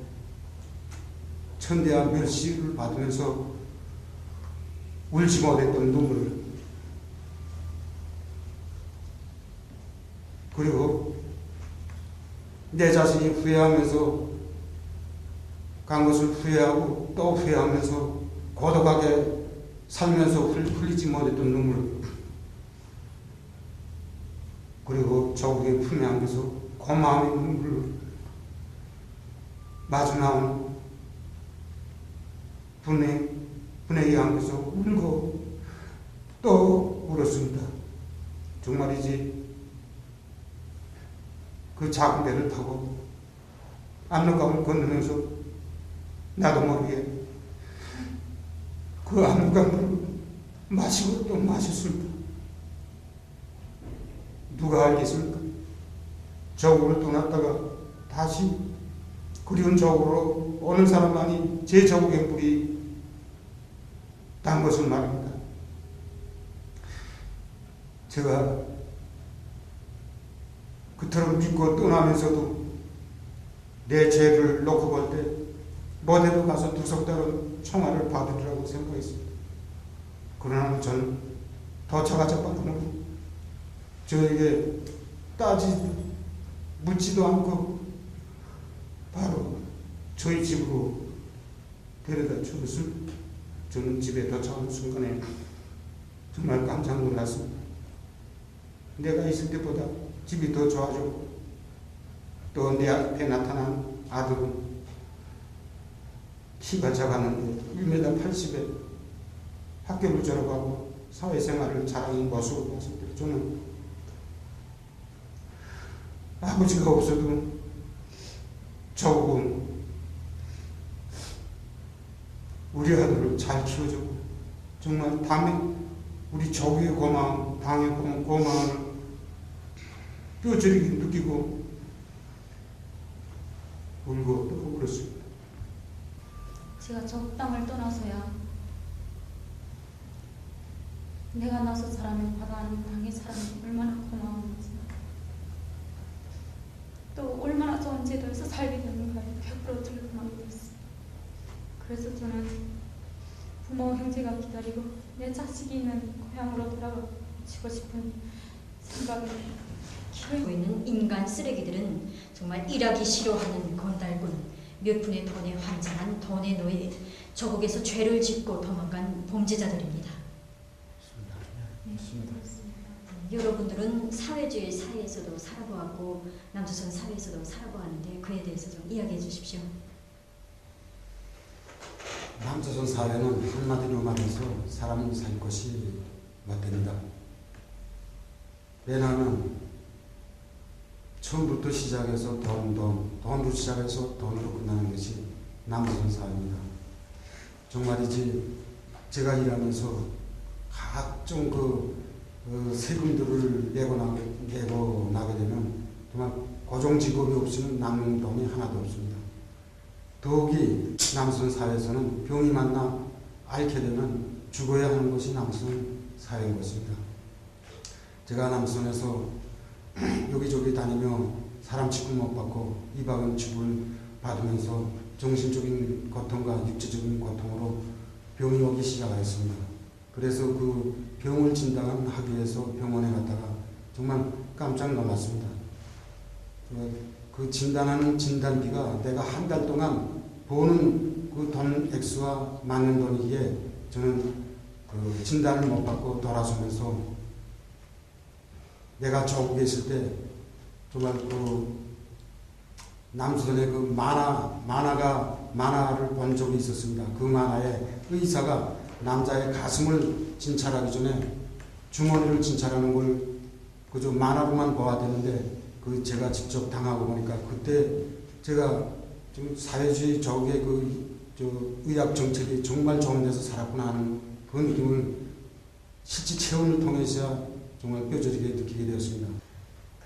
Speaker 2: 천대한 멸시를 받으면서 울지 못했던 눈물 그리고 내 자신이 후회하면서 간 것을 후회하고 또 후회하면서 고독하게 살면서 흘리지 못했던 눈물 그리고 조국의 품에 안겨서 고마움의 눈물을 마주 나온 분에게 안겨서 울고 또 울었습니다. 정말이지 그 작은 배를 타고 압록강을 건너면서 나도 모르게 그 압록강을 마시고 또 마셨습니다. 누가 알겠습니까? 조국을 떠났다가 다시 그리운 조국으로 오는 사람만이 제 조국의 뿌리 단 것을 말입니다. 제가 그토록 믿고 떠나면서도 내 죄를 놓고 볼 때 뭐대로 가서 두 석달은 총알을 받으리라고 생각했습니다. 그러나 저는 도착하자마자 저에게 묻지도 않고 바로 저희 집으로 데려다 주었습니다. 저는 집에 도착한 순간에 정말 깜짝 놀랐습니다. 내가 있을 때보다 집이 더 좋아졌고 또 내 앞에 나타난 아들은 키가 작았는데 1m 80에 학교를 졸업하고 사회생활을 잘하는 모습을 봤을 때 저는 아버지가 없어도 저보고 우리 아들을 잘 키워주고 정말 담에 우리 조국의 고마움, 당의 고마움을 뼈저리게 느끼고 울고 또 울었습니다.
Speaker 5: 제가 저 땅을 떠나서야 내가 나서 자라면 받아하는 당의 사람이 얼마나 고마운지, 또 얼마나 좋은 제도에서 살게 되는가에 100% 들통하게 됐어요. 그래서 저는 부모 형제가 기다리고 내 자식이 있는 고향으로 돌아가고 싶은 생각에
Speaker 1: 보고 있는 인간 쓰레기들은 정말 일하기 싫어하는 건달군, 몇 푼의 돈에 환장한 돈의 노예, 조국에서 죄를 짓고 도망간 범죄자들입니다.
Speaker 5: 네,
Speaker 4: 맞습니다.
Speaker 5: 그렇습니다.
Speaker 1: 여러분들은 사회주의 사회에서도 살아보았고 남조선 사회에서도 살아보았는데 그에 대해서 좀 이야기해 주십시오.
Speaker 2: 남조선 사회는 한마디로 말해서 사람이 살 것이 못됩니다. 왜냐하면 처음부터 시작해서 돈으로 시작해서 돈으로 끝나는 것이 남조선 사회입니다. 정말이지 제가 일하면서 각종 세금들을 내고 나게 되면 정말 고정직업이 없이는 남는 돈이 하나도 없습니다. 더욱이 남조선 사회에서는 병이 만나 앓게 되면 죽어야 하는 것이 남조선 사회인 것입니다. 제가 남조선에서 여기저기 다니며 사람 취급 못 받고 이박은 취급을 받으면서 정신적인 고통과 육체적인 고통으로 병이 오기 시작하였습니다. 그래서 그 병을 진단하기 위해서 병원에 갔다가 정말 깜짝 놀랐습니다. 그 진단하는 진단비가 내가 한 달 동안 버는 그 돈 액수와 맞는 돈이기에 저는 그 진단을 못 받고 돌아서면서 내가 조국에 있을 때 정말 그 남조선의 그 만화를 본 적이 있었습니다. 그 만화에 의사가 남자의 가슴을 진찰하기 전에 주머니를 진찰하는 걸 그저 만화로만 봐야 되는데 그 제가 직접 당하고 보니까 그때 제가 좀 사회주의 조국의 의학 정책이 정말 좋은 데서 살았구나 하는 그 느낌을 실제 체험을 통해서 정말 뼈저리게 느끼게 되었습니다.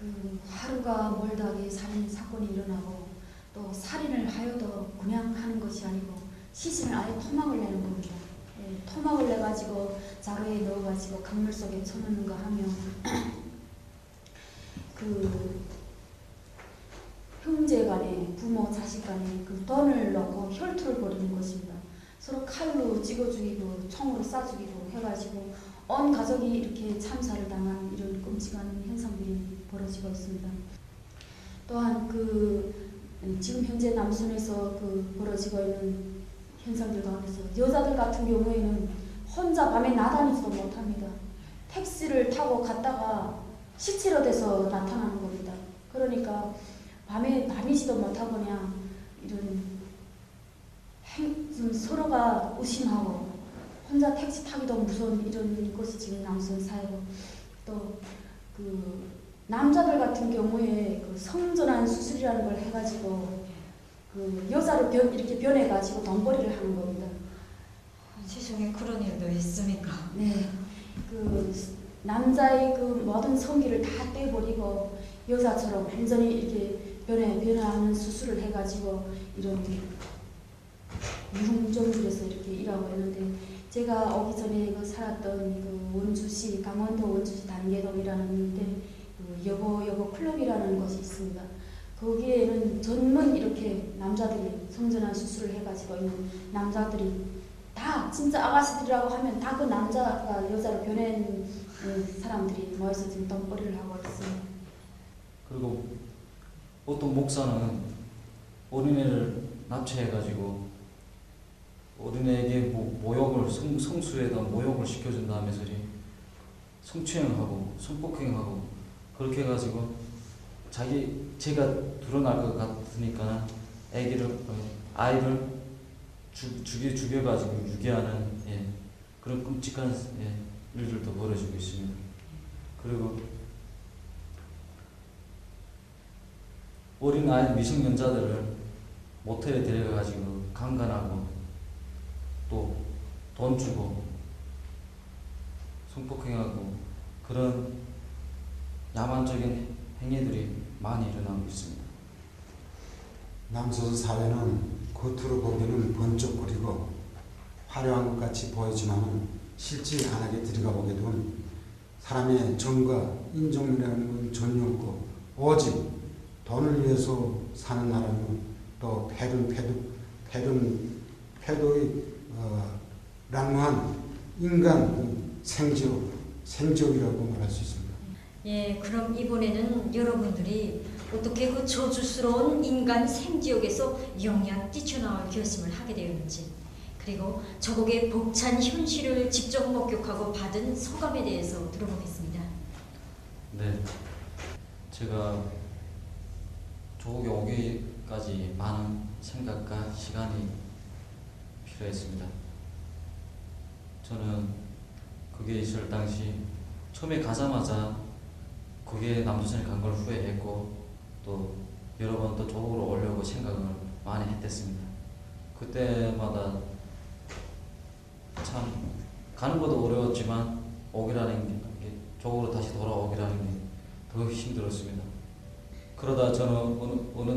Speaker 3: 그 하루가 멀다하게 살인 사건이 일어나고 또 살인을 하여도 그냥 하는 것이 아니고 시신을 아예 토막을 내는 겁니다. 예, 토막을 내가지고 자루에 넣어가지고 강물 속에 쳐넣는가 하면 그 형제 간에 부모 자식 간에 그 돈을 넣고 혈투를 벌이는 것입니다. 서로 칼로 찍어 죽이고 총으로 쏴 죽이고 해가지고 온 가족이 이렇게 참사를 당한 이런 끔찍한 현상들이 벌어지고 있습니다. 또한 지금 현재 남조선에서 벌어지고 있는 현상들 가운데서 여자들 같은 경우에는 혼자 밤에 나다니지도 못합니다. 택시를 타고 갔다가 시체로 돼서 나타나는 겁니다. 그러니까 밤에 다니지도 못하고 그냥 이런 좀 서로가 의심하고 혼자 택시 타기도 무서운 이런 것이 지금 남조선 사회고, 또 남자들 같은 경우에 성전환 수술이라는 걸 해가지고 여자로 이렇게 변해가지고 돈벌이를 하는 겁니다.
Speaker 1: 세상에 그런 일도 있습니까?
Speaker 3: 네, 남자의 모든 성기를 다 떼버리고 여자처럼 완전히 이렇게 변화하는 수술을 해가지고 이런 유흥점들에서 이렇게 일하고 있는데, 제가 오기 전에 살았던 원주시, 강원도 원주시 단계동이라는 데 여보 클럽이라는 곳이 있습니다. 거기에는 전문 이렇게 남자들이 성전환 수술을 해가지고 있는 남자들이 다 진짜 아가씨들이라고 하면 다 그 남자가 여자로 변한 사람들이 모여서 지금 돈벌이를 하고 있습니다.
Speaker 4: 그리고 어떤 목사는 어린애를 납치해가지고 어린애에게 모욕을 성수에다 모욕을 시켜준다면서 성추행하고 성폭행하고 그렇게 해가지고 제가 드러날 것 같으니까 아이를 죽여가지고 유기하는 그런 끔찍한 일들도 벌어지고 있습니다. 그리고 어린 아이 미성년자들을 모텔에 데려가가지고 강간하고 또 돈 주고 성폭행하고 그런 야만적인 행위들이 많이 일어나고 있습니다.
Speaker 2: 남조선 사회는 겉으로 보기에는 번쩍거리고 화려한 것 같이 보이지만 실제 안하게 들어가 보게 되면 사람의 정과 인정이라는 건 전혀 없고 오직 돈을 위해서 사는 나라는 또 패도의 랑무한 인간 생지옥이라고 말할 수 있습니다.
Speaker 1: 예, 그럼 이번에는 여러분들이 어떻게 그 저주스러운 인간 생지옥에서 영양 뛰쳐나올 결심을 하게 되었는지, 그리고 저곡의 벅찬 현실을 직접 목격하고 받은 소감에 대해서 들어보겠습니다.
Speaker 4: 네, 제가 조국에 오기까지 많은 생각과 시간이 필요했습니다. 저는 그게 있을 당시 처음에 가자마자 그게 남조선에 간 걸 후회했고 또 여러 번 또 조국으로 오려고 생각을 많이 했댔습니다. 그때마다 참 가는 것도 어려웠지만 오기라는 게 조국으로 다시 돌아오기라는 게 더 힘들었습니다. 그러다 저는 어느